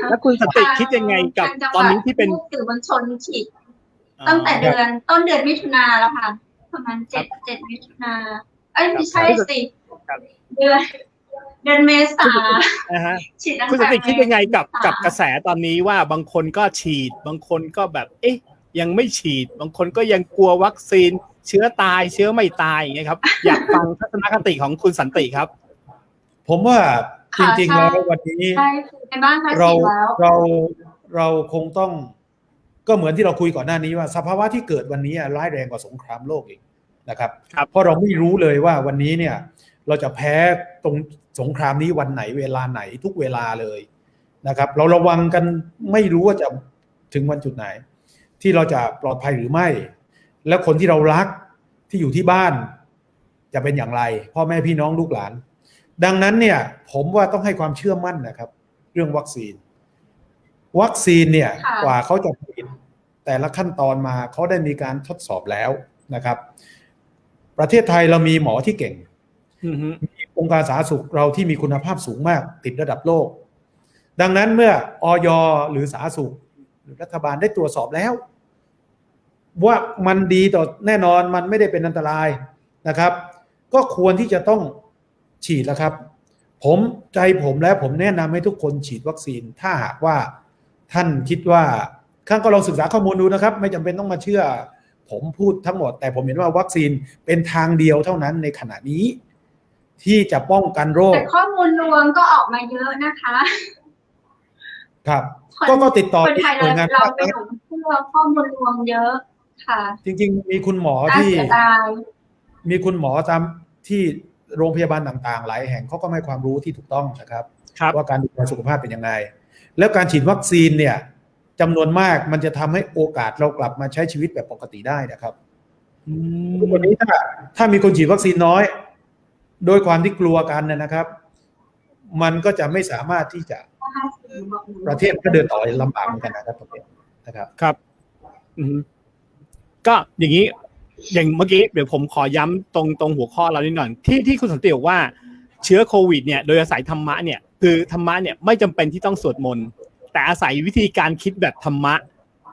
แล้วคุณสันติคิดยังไงกับตอนนี้ที่เป็น สื่อมวลชนฉีดตั้งแต่ต้นเดือนมิถุนาแล้วค่ะประมาณ7มิถุนาไม่ใช่สิเดือนเมษาฉีดตั้งแต่ คุณสันติคิดยังไงกับกระแสตอนนี้ว่าบางคนก็ฉีดบางคนก็แบบยังไม่ฉีดบางคนก็ยังกลัววัคซีนเชื้อตายเชื้อไม่ตายอย่างเงี้ยครับ อยากฟังทัศนคติของคุณสันติครับ ผมว่าจริงๆแล้ววันนี้เราคงต้องก็เหมือนที่เราคุยก่อนหน้านี้ว่าสภาวะที่เกิดวันนี้ร้ายแรงกว่าสงครามโลกอีกนะครับเพราะเราไม่รู้เลยว่าวันนี้เนี่ยเราจะแพ้ตรงสงครามนี้วันไหนเวลาไหนทุกเวลาเลยนะครับเราระวังกันไม่รู้ว่าจะถึงวันจุดไหนที่เราจะปลอดภัยหรือไม่แล้วคนที่เรารักที่อยู่ที่บ้านจะเป็นอย่างไรพ่อแม่พี่น้องลูกหลานดังนั้นเนี่ยผมว่าต้องให้ความเชื่อมั่นนะครับเรื่องวัคซีนเนี่ยกว่าเขาจะผลิตแต่ละขั้นตอนมาเขาได้มีการทดสอบแล้วนะครับประเทศไทยเรามีหมอที่เก่งมีองค์การสาธารณสุขเราที่มีคุณภาพสูงมากติดระดับโลกดังนั้นเมื่ออย.หรือสาธารณสุขหรือรัฐบาลได้ตรวจสอบแล้วว่ามันดีต่อแน่นอนมันไม่ได้เป็นอันตรายนะครับก็ควรที่จะต้องฉีดแล้วครับผมแล้วผมแนะนำให้ทุกคนฉีดวัคซีนถ้าหากว่าท่านคิดว่าข้างก็ลองศึกษาข้อมูลดูนะครับไม่จำเป็นต้องมาเชื่อผมพูดทั้งหมดแต่ผมเห็นว่าวัคซีนเป็นทางเดียวเท่านั้นในขณะนี้ที่จะป้องกันโรคแต่ข้อมูลลวงก็ออกมาเยอะนะคะครับก็ติดต่อคนไทยเราไปหลงเชื่อข้อมูลลวงเยอะค่ะจริงๆมีคุณหมอที่มีคุณหมอตามที่โรงพยาบาลต่างๆหลายแห่งเขาก็ให้ความรู้ที่ถูกต้องนะครับว่าการดูแลสุขภาพเป็นยังไงแล้วการฉีดวัคซีนเนี่ยจำนวนมากมันจะทำให้โอกาสเรากลับมาใช้ชีวิตแบบปกติได้นะครับวันนี้ถ้ามีคนฉีดวัคซีนน้อยโดยความที่กลัวกันนะครับมันก็จะไม่สามารถที่จะประเทศก็เดินต่อลำบากเหมือนกันนะครับครับก็อย่างนี้อย่างเมื่อกี้เดี๋ยวผมขอย้ำตรงหัวข้อเรานิดหน่อยที่คุณสันติบอกว่าเชื้อโควิดเนี่ยโดยอาศัยธรรมะเนี่ยคือธรรมะเนี่ยไม่จำเป็นที่ต้องสวดมนต์แต่อาศัยวิธีการคิดแบบธรรมะ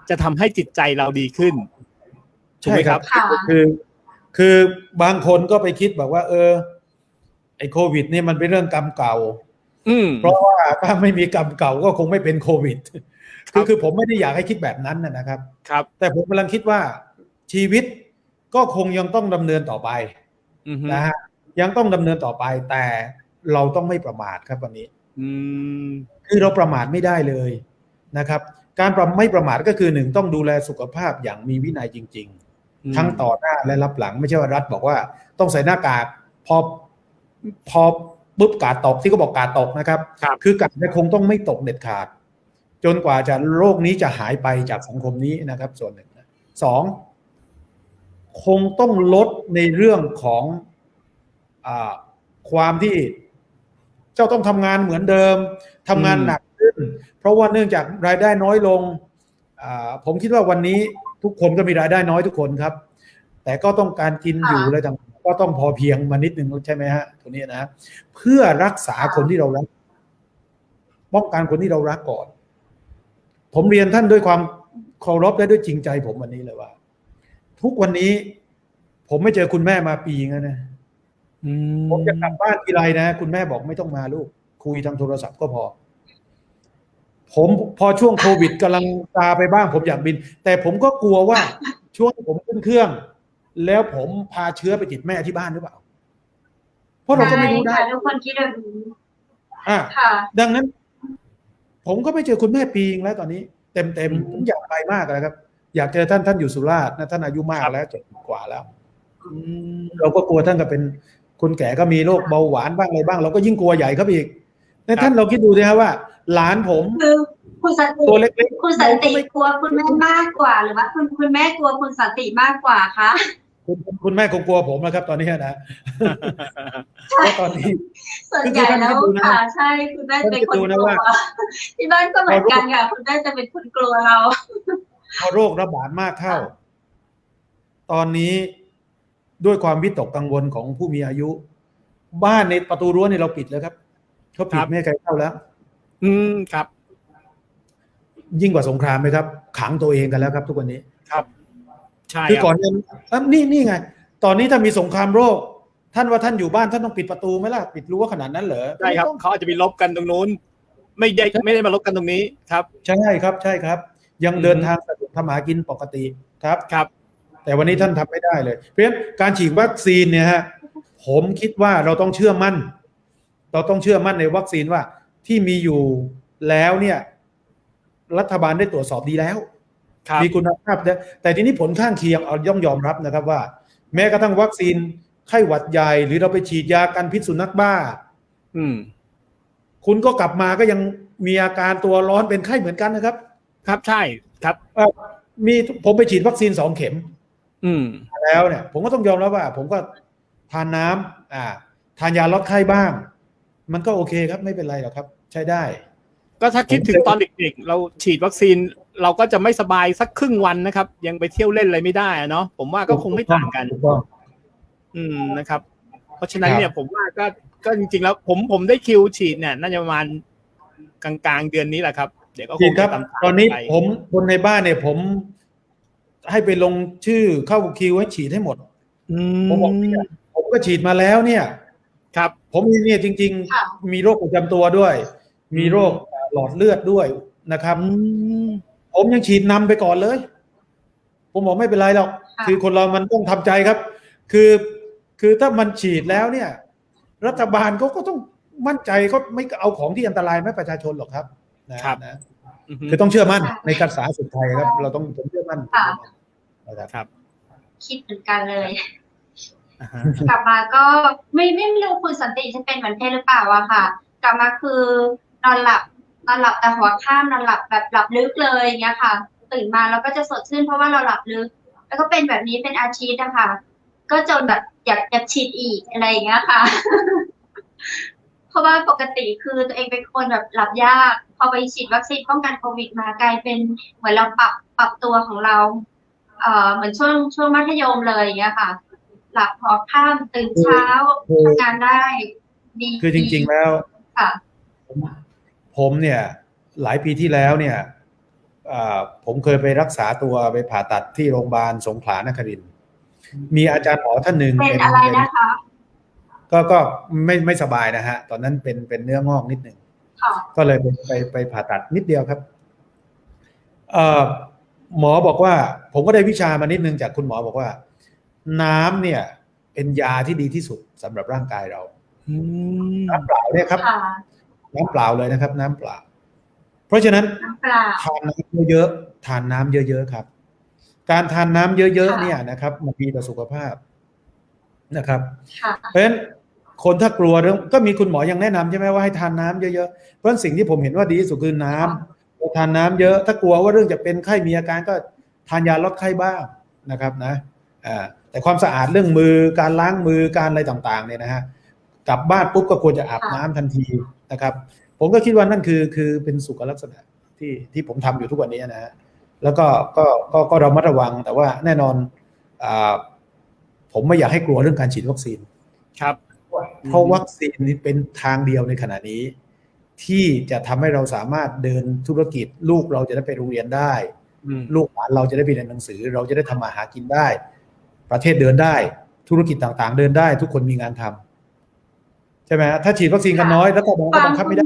จะทำให้จิตใจเราดีขึ้นใช่ครับคือบางคนก็ไปคิดแบบว่าไอ้โควิดนี่มันเป็นเรื่องกรรมเก่าเพราะว่าถ้าไม่มีกรรมเก่าก็คงไม่เป็นโควิดคือผมไม่ได้อยากให้คิดแบบนั้นนะครับแต่ผมกำลังคิดว่าชีวิตก็คงยังต้องดำเนินต่อไปนะฮะยังต้องดำเนินต่อไปแต่เราต้องไม่ประมาทครับวันนี้คือเราประมาทไม่ได้เลยนะครับการไม่ประมาทก็คือ1ต้องดูแลสุขภาพอย่างมีวินัยจริงๆทั้งต่อหน้าและรับหลังไม่ใช่ว่ารัฐบอกว่าต้องใส่หน้ากากพอปุ๊บกาดตกที่เขาบอกกาดตกนะครับคือกาดคงต้องไม่ตกเด็ดขาดจนกว่าจะโรคนี้จะหายไปจากสังคมนี้นะครับส่วนหนึ่ง2คงต้องลดในเรื่องของความที่เจ้าต้องทำงานเหมือนเดิมทำงานหนักขึ้นเพราะว่าเนื่องจากรายได้น้อยลงผมคิดว่าวันนี้ทุกคนก็มีรายได้น้อยทุกคนครับแต่ก็ต้องการกินอยู่อะไรต่างก็ต้องพอเพียงมานิดนึงใช่ไหมฮะตัวนี้นะเพื่อรักษาคนที่เรารักป้องกันคนที่เรารักก่อนผมเรียนท่านด้วยความเคารพและด้วยจริงใจผมวันนี้เลยว่าทุกวันนี้ผมไม่เจอคุณแม่มาปีแล้วนะผมจะกลับบ้านทีไรนะคุณแม่บอกไม่ต้องมาลูกคุยทางโทรศัพท์ก็พอผมพอช่วงโควิดกำลังตาไปบ้างผมอยากบินแต่ผมก็กลัวว่าช่วงผมขึ้นเครื่องแล้วผมพาเชื้อไปติดแม่ที่บ้านหรือเปล่าเพราะเราก็ไม่รู้ได้ทุกคนคิดแบบนี้ดังนั้นผมก็ไม่เจอคุณแม่ปีแล้วตอนนี้เต็มผมอยากไปมากเลยครับอยากเจอท่านอยู่สุราษฎร์นะท่านอายุมากแล้ว70 กว่าแล้วเราก็กลัวท่านก็เป็น คนแก่ก็มีโรคเบาหวานบ้างอะไรบ้างเราก็ยิ่งกลัวใหญ่ครับอีกแต่ท่านเราคิดดูสิครับว่าหลานผม คือคุณสันติ ตัวเล็กๆ คุณสันติกลัวคุณแม่มากกว่า หรือว่าคุณแม่กลัวคุณสันติมากกว่าคะ คุณแม่คงกลัวผมนะครับตอนนี้นะเพราะตอนนี้ ส่วนใหญ่แล้วค่ะใช่คุณแม่เป็นคนกลัวที่บ้านก็เหมือนกันค่ะคุณแม่จะเป็นคนกลัวเรา พอโรคระบาดมากเข้า ตอนนี้ด้วยความวิตกกังวลของผู้มีอายุ บ้านในประตูรั้วเนี่ยเราปิดแล้วครับเขาปิดไม่ให้ใครเข้าแล้ว ครับ ยิ่งกว่าสงครามไหมครับขังตัวเองกันแล้วครับทุกวันนี้ ครับใช่ คือก่อนเนี่ยนี่ไงตอนนี้ถ้ามีสงครามโรคท่านว่าท่านอยู่บ้านท่านต้องปิดประตูไหมล่ะปิดรั้วขนาดนั้นเหรอ ใช่ครับเขาอาจจะไปลบกันตรงนู้นไม่ได้มาลบกันตรงนี้ครับใช่ครับ ยังเดินทางสะดวกทำหากินปกติครับแต่วันนี้ท่านทำไม่ได้เลยเพราะฉะนั้นการฉีดวัคซีนเนี่ยฮะผมคิดว่าเราต้องเชื่อมั่นในวัคซีนว่าที่มีอยู่แล้วเนี่ยรัฐบาลได้ตรวจสอบดีแล้วมีคุณภาพแต่ทีนี้ผลข้างเคียงเอายอมรับนะครับว่าแม้กระทั่งวัคซีนไข้หวัดใหญ่หรือเราไปฉีดยากันพิษสุนัขบ้าคุณก็กลับมาก็ยังมีอาการตัวร้อนเป็นไข้เหมือนกันนะครับครับใช่ครับผมไปฉีดวัคซีน2 เข็มแล้วเนี่ยผมก็ต้องยอมรับว่าผมก็ทานน้ำทานยาลดไข้บ้างมันก็โอเคครับไม่เป็นไรหรอกครับใช้ได้ก็ถ้าคิดถึงตอนเด็กๆเราฉีดวัคซีนเราก็จะไม่สบายสักครึ่งวันนะครับยังไปเที่ยวเล่นอะไรไม่ได้เนาะผมว่าก็คงไม่ต่างกันนะครับเพราะฉะนั้นเนี่ยผมว่าก็จริงๆแล้วผมได้คิวฉีดเนี่ยน่าจะประมาณกลางๆเดือนนี้แหละครับเดี๋ยวก็คงจะตอนนี้ผมคนในบ้านเนี่ยผมให้ไปลงชื่อเข้าคิวให้ฉีดให้หมดผมบอกผมก็ฉีดมาแล้วเนี่ยครับผมเนี่ยจริงๆมีโรคประจำตัวด้วยมีโรคหลอดเลือดด้วยนะครับผมยังฉีดนำไปก่อนเลยผมบอกไม่เป็นไรหรอกคือคนเรามันต้องทำใจครับคือถ้ามันฉีดแล้วเนี่ยรัฐบาลก็ต้องมั่นใจเขาไม่เอาของที่อันตรายไม่ประชาชนหรอกครับนะคือต้องเชื่อมั่นในการสาธารณสุขไทยครับเราต้องเชื่อมั่นครับคิดเหมือนกันเลยกลับมาก็ไม่รู้คุณสันติจะเป็นเหมือนเพศหรือเปล่าอะค่ะกลับมาคือนอนหลับแต่หัวข้ามนอนหลับแบบหลับลึกเลยอย่างเงี้ยค่ะตื่นมาเราก็จะสดชื่นเพราะว่าเราหลับลึกแล้วก็เป็นแบบนี้เป็นอาทิตย์นะคะก็จนแบบอยากฉีดอีกอะไรอย่างเงี้ยค่ะ เพราะว่าปกติคือตัวเองเป็นคนแบบหลับยากพอไปฉีดวัคซีนป้องกันโควิดมากลายเป็นเหมือนเราปรับตัวของเราเหมือนช่วงมัธยมเลยอย่างเงี้ยค่ะหลับพอค่ำตื่นเช้าทำงานได้ดีคือจริงๆแล้วผมเนี่ยหลายปีที่แล้วเนี่ยผมเคยไปรักษาตัวไปผ่าตัดที่โรงพยาบาลสงขลานครินทร์มีอาจารย์หมอท่านหนึ่งเป็นอะไรนะคะก็ไม่สบายนะฮะตอนนั้นเป็นเนื้องอกนิดหนึ่งก็เลยไปผ่าตัดนิดเดียวครับหมอบอกว่าผมก็ได้วิชามานิดนึงจากคุณหมอบอกว่าน้ำเนี่ยเป็นยาที่ดีที่สุดสำหรับร่างกายเราน้ำเปล่าเนี่ยครับน้ำเปล่าเลยนะครับน้ำเปล่าเพราะฉะนั้นทานน้ำเยอะๆทานน้ำเยอะๆครับการทานน้ำเยอะๆเนี่ยนะครับมันดีต่อสุขภาพนะครับเพราะฉะนั้นคนถ้ากลัวเรื่องก็มีคุณหมอยังแนะนำใช่ไหมว่าให้ทานน้ำเยอะๆเพราะสิ่งที่ผมเห็นว่าดีที่สุดคือน้ำทานน้ำเยอะถ้ากลัวว่าเรื่องจะเป็นไข้มีอาการก็ทานยาลดไข้บ้างนะครับนะแต่ความสะอาดเรื่องมือการล้างมือการอะไรต่างๆเนี่ยนะฮะกลับบ้านปุ๊บก็ควรจะอาบน้ำทันทีนะครับผมก็คิดว่านั่นคือเป็นสุขลักษณะที่ผมทำอยู่ทุกวันนี้นะฮะแล้วก็ระมัดระวังแต่ว่าแน่นอนผมไม่อยากให้กลัวเรื่องการฉีดวัคซีนครับเพราะวัคซีนนี้เป็นทางเดียวในขณะนี้ที่จะทำให้เราสามารถเดินธุรกิจลูกเราจะได้ไปโรงเรียนได้ลูกหลานเราจะได้ไปเรียนหนังสือเราจะได้ทำมาหากินได้ประเทศเดินได้ธุรกิจต่างๆเดินได้ทุกคนมีงานทำใช่ไหมถ้าฉีดวัคซีนกันน้อยแล้วก็บังคับไม่ได้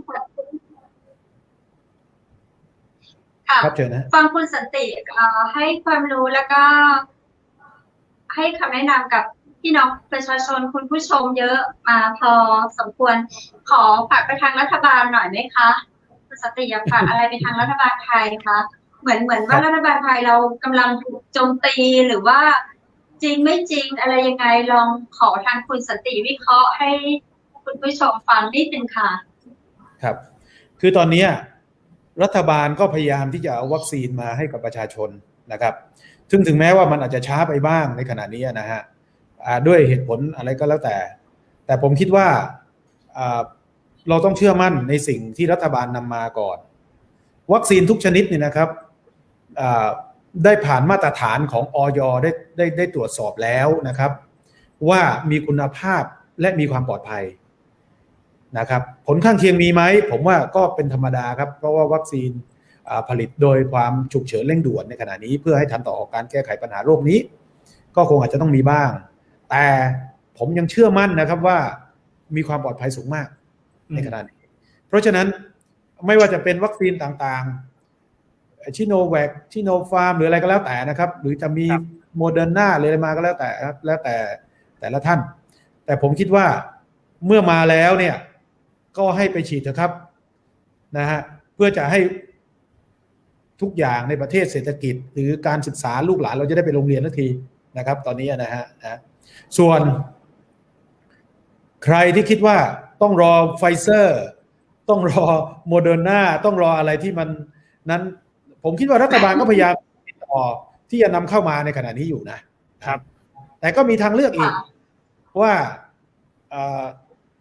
ครับเชิญนะฟังคุณสันติให้ความรู้แล้วก็ให้คำแนะนำกับพี่น้องประชาชนคุณผู้ชมเยอะมาพอสมควรขอฝากไปทางรัฐบาลหน่อยไหมคะคุณสันติอยากฝากอะไรไปทางรัฐบาลไทยคะเหมือนว่ารัฐบาลไทยเรากำลังถูกโจมตีหรือว่า จริงไม่จริงอะไรยังไงลองขอทางคุณสันติวิเคราะห์ให้คุณผู้ชมฟังนิดนึงค่ะครับคือตอนนี้รัฐบาลก็พยายามที่จะเอาวัคซีนมาให้กับประชาชนนะครับซึ่งถึงแม้ว่ามันอาจจะช้าไปบ้างในขณะนี้นะฮะด้วยเหตุผลอะไรก็แล้วแต่ผมคิดว่าเราต้องเชื่อมั่นในสิ่งที่รัฐบาลนำมาก่อนวัคซีนทุกชนิดนี่นะครับได้ผ่านมาตรฐานของอย.ได้ตรวจสอบแล้วนะครับว่ามีคุณภาพและมีความปลอดภัยนะครับผลข้างเคียงมีไหมผมว่าก็เป็นธรรมดาครับเพราะว่าวัคซีนผลิตโดยความฉุกเฉินเร่งด่วนในขณะนี้เพื่อให้ทันต่อการแก้ไขปัญหาโรคนี้ก็คงอาจจะต้องมีบ้างแต่ผมยังเชื่อมั่นนะครับว่ามีความปลอดภัยสูงมากในขณะนี้เพราะฉะนั้นไม่ว่าจะเป็นวัคซีนต่างๆชิโนแวคชิโนฟาร์มหรืออะไรก็แล้วแต่นะครับหรือจะมีโมเดอร์นาอะไรมาก็แล้วแต่ครับแล้วแต่ละท่านแต่ผมคิดว่าเมื่อมาแล้วเนี่ยก็ให้ไปฉีดเถอะครับนะฮะเพื่อจะให้ทุกอย่างในประเทศเศรษฐกิจหรือการศึกษาลูกหลานเราจะได้ไปโรงเรียนทันทีนะครับตอนนี้นะฮะส่วนใครที่คิดว่าต้องรอไฟเซอร์ต้องรอโมเดอร์นาต้องรออะไรที่มันนั้นผมคิดว่ารัฐบาลก็พยายามติดต่อที่จะนำเข้ามาในขณะนี้อยู่นะครับแต่ก็มีทางเลือกอีกว่า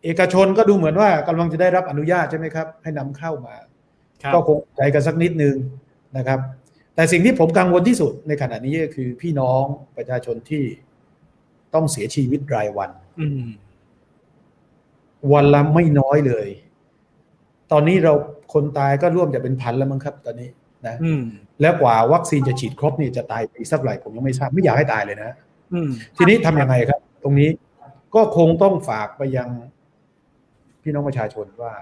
เอกชนก็ดูเหมือนว่ากำลังจะได้รับอนุญาตใช่ไหมครับให้นำเข้ามาก็คงใจกันสักนิดนึงนะครับแต่สิ่งที่ผมกังวลที่สุดในขณะนี้ก็คือพี่น้องประชาชนที่ต้องเสียชีวิตรายวันวันละไม่น้อยเลยตอนนี้เราคนตายก็ร่วมจะเป็นพันแล้วมั้งครับตอนนี้นะแล้วกว่าวัคซีนจะฉีดครบนี่จะตายอีกสักเท่าไหร่ผมยังไม่ทราบไม่อยากให้ตายเลยนะทีนี้ทำยังไงครับตรงนี้ก็คงต้องฝากไปยังพี่น้องประชาชนว่า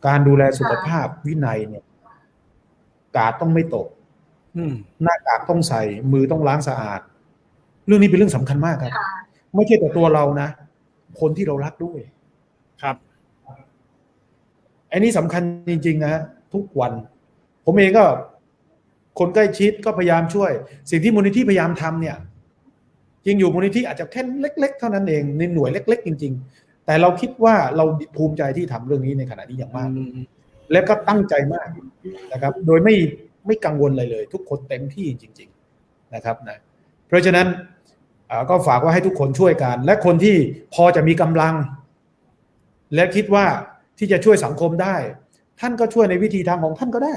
การดูแลสุขภาพวินัยเนี่ยกาดต้องไม่ตกหน้ากากต้องใส่มือต้องล้างสะอาดเรื่องนี้เป็นเรื่องสำคัญมากครับไม่ใช่แต่ตัวเรานะคนที่เรารักด้วยครับอันนี้สำคัญจริงๆนะฮะทุกวันผมเองก็คนใกล้ชิดก็พยายามช่วยสิ่งที่มูลนิธิพยายามทำเนี่ยจริงอยู่มูลนิธิอาจจะแค่เล็กๆเท่านั้นเองในหน่วยเล็กๆจริงๆแต่เราคิดว่าเราภูมิใจที่ทำเรื่องนี้ในขณะนี้อย่างมากและก็ตั้งใจมากนะครับโดยไม่กังวลอะไรเลยทุกคนเต็มที่จริงๆนะครับนะเพราะฉะนั้นก็ฝากว่าให้ทุกคนช่วยกันและคนที่พอจะมีกำลังและคิดว่าที่จะช่วยสังคมได้ท่านก็ช่วยในวิธีทางของท่านก็ได้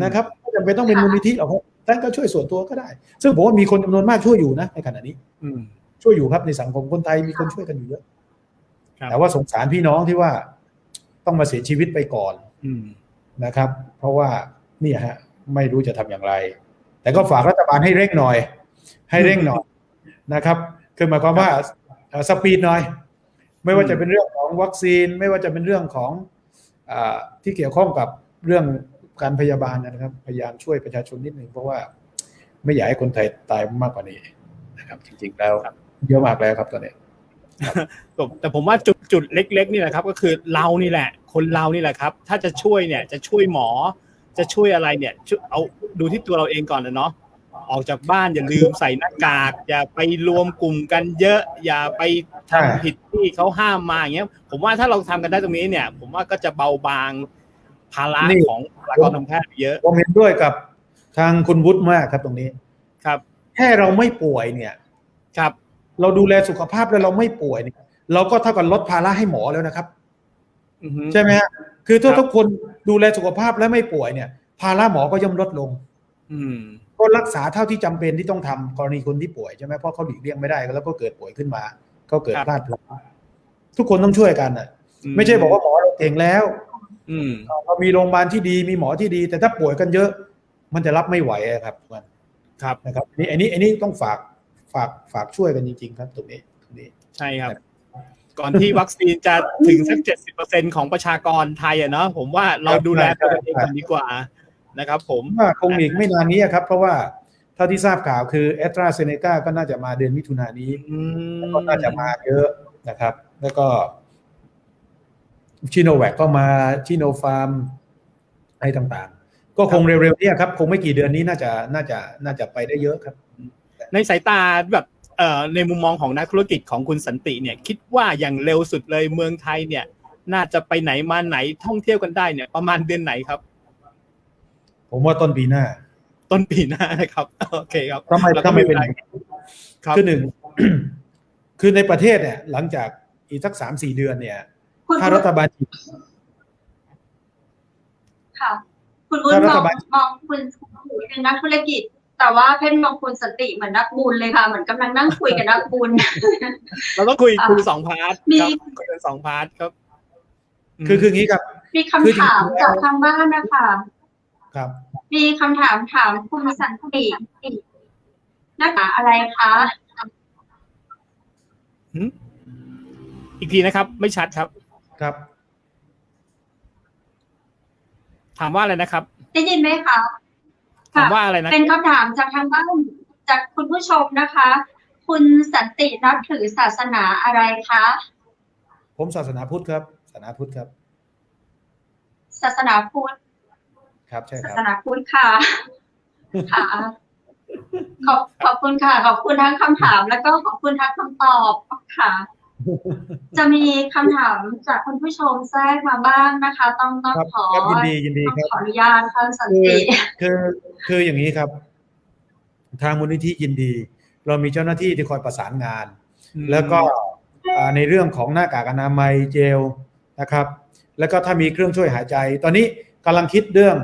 นะครับไม่จำเป็นต้องเป็นมูลนิธิหรอกครับท่านก็ช่วยส่วนตัวก็ได้ซึ่งผมว่ามีคนจำนวนมากช่วยอยู่นะในขณะนี้ช่วยอยู่ครับในสังคมคนไทยมีคนช่วยกันอยู่เยอะแต่ว่าสงสารพี่น้องที่ว่าต้องมาเสียชีวิตไปก่อนนะครับเพราะว่านี่ฮะไม่รู้จะทำอย่างไรแต่ก็ฝากรัฐบาลให้เร่งหน่อยนะครับคือหมายความว่าสปีดหน่อยไม่ว่าจะเป็นเรื่องของวัคซีนไม่ว่าจะเป็นเรื่องของที่เกี่ยวข้องกับเรื่องการพยาบาลนะครับพยายามช่วยประชาชนนิดนึงเพราะว่าไม่อยากให้คนไทยตายมากกว่านี้นะครับจริงๆแล้วเยอะมากแล้วครับตอนนี้แต่ผมว่าจุดเล็กๆนี่แหละครับก็คือเรานี่แหละคนเรานี่แหละครับถ้าจะช่วยเนี่ยจะช่วยหมอจะช่วยอะไรเนี่ยเอาดูที่ตัวเราเองก่อนนะเนาะออกจากบ้านอย่าลืมใส่หน้ากากอย่าไปรวมกลุ่มกันเยอะอย่าไปทำผิดที่เขาห้ามมาอย่างเงี้ยผมว่าถ้าเราทำกันได้ตรงนี้เนี่ยผมว่าก็จะเบาบางภาระของบุคลากรทางแพทย์เยอะผมเห็นด้วยกับทางคุณวุฒิมากครับตรงนี้ครับแค่เราไม่ป่วยเนี่ยครับเราดูแลสุขภาพแล้วเราไม่ป่วยเนี่ยเราก็เท่ากับลดภาระให้หมอแล้วนะครับใช่ไหมฮะคือถ้าทุกคนดูแลสุขภาพและไม่ป่วยเนี่ยภาระหมอก็ย่อมลดลงก็รักษาเท่าที่จำเป็นที่ต้องทำกรณีคนที่ป่วยใช่ไหมเพราะเขาหลีกเลี่ยงไม่ได้แล้วก็เกิดป่วยขึ้นมาก็เกิดพลาดพลั้งทุกคนต้องช่วยกันอ่ะไม่ใช่บอกว่าหมอเราเก่งแล้วเรามีโรงพยาบาลที่ดีมีหมอที่ดีแต่ถ้าป่วยกันเยอะมันจะรับไม่ไหวครับนะครับอันนี้ต้องฝากช่วยกันจริงๆครับตรงนี้ใช่ครับก่อนที่วัคซีนจะถึงสัก 70% ของประชากรไทยอ่ะเนาะผมว่าเราดูแลตัวเองกันดีกว่านะครับผมว่าคงอีกไม่นานนี้ครับเพราะว่าเท่าที่ทราบข่าวคือแอสตราเซเนกาก็น่าจะมาเดือนมิถุนายนนี้ก็น่าจะมาเยอะนะครับแล้วก็ชิโนแวคก็มาชิโนฟาร์มอะไรต่างๆก็คงเร็วๆนี้ครับคงไม่กี่เดือนนี้น่าจะไปได้เยอะครับในสายตาแบบ ในมุมมองของนักธุรกิจของคุณสันติเนี่ยคิดว่าอย่างเร็วสุดเลยเมืองไทยเนี่ยน่าจะไปไหนมาไหนท่องเที่ยวกันได้เนี่ยประมาณเดือนไหนครับผมว่าต้นปีหน้านะครับโอเคครับทำไมเป็นครับคือหนึ่ง คือในประเทศเนี่ยหลังจากอีกสัก 3-4 เดือนเนี่ยถ้ารัฐบาลค่ะคุณวุฒิมองคุณเป็นนักธุรกิจแต่ว่าเพชรมองคุณสันติเหมือนนักบุญเลยค่ะเหมือนกำลังนั่งคุยกับนักบุญเราต้องคุย2 พาร์ทครับคุยกัน2 พาร์ทครับคืออย่างนี้ครับมีคำถามจากทางบ้านนะคะครับมีคำถามคุณสันตินะคะอะไรคะอีกทีนะครับไม่ชัดครับครับถามว่าอะไรนะครับได้ยินไหมคะถามว่าอะไรนะเป็นคำถามจากทางบ้านจากคุณผู้ชมนะคะคุณสันตินับถือศาสนาอะไรคะผมศาสนาพุทธครับศาสนาพุทธครับศาสนาพุทธครับใช่ครับศาสนาพุทธค่ะค่ะขอบคุณค่ะขอบคุณทั้งคำถามแล้วก็ขอบคุณทั้งคำตอบค่ะจะมีคำถามจากคุณผู้ชมแทรกมาบ้างนะคะต้องขอยินดีครับขออนุญาตท่านสันติคืออย่างนี้ครับทางมูลนิธิยินดีเรามีเจ้าหน้าที่ที่คอยประสานงานแล้วก็ในเรื่องของหน้ากากอนามัยเจลนะครับแล้วก็ถ้ามีเครื่องช่วยหายใจตอนนี้กำลังคิดเรื่อง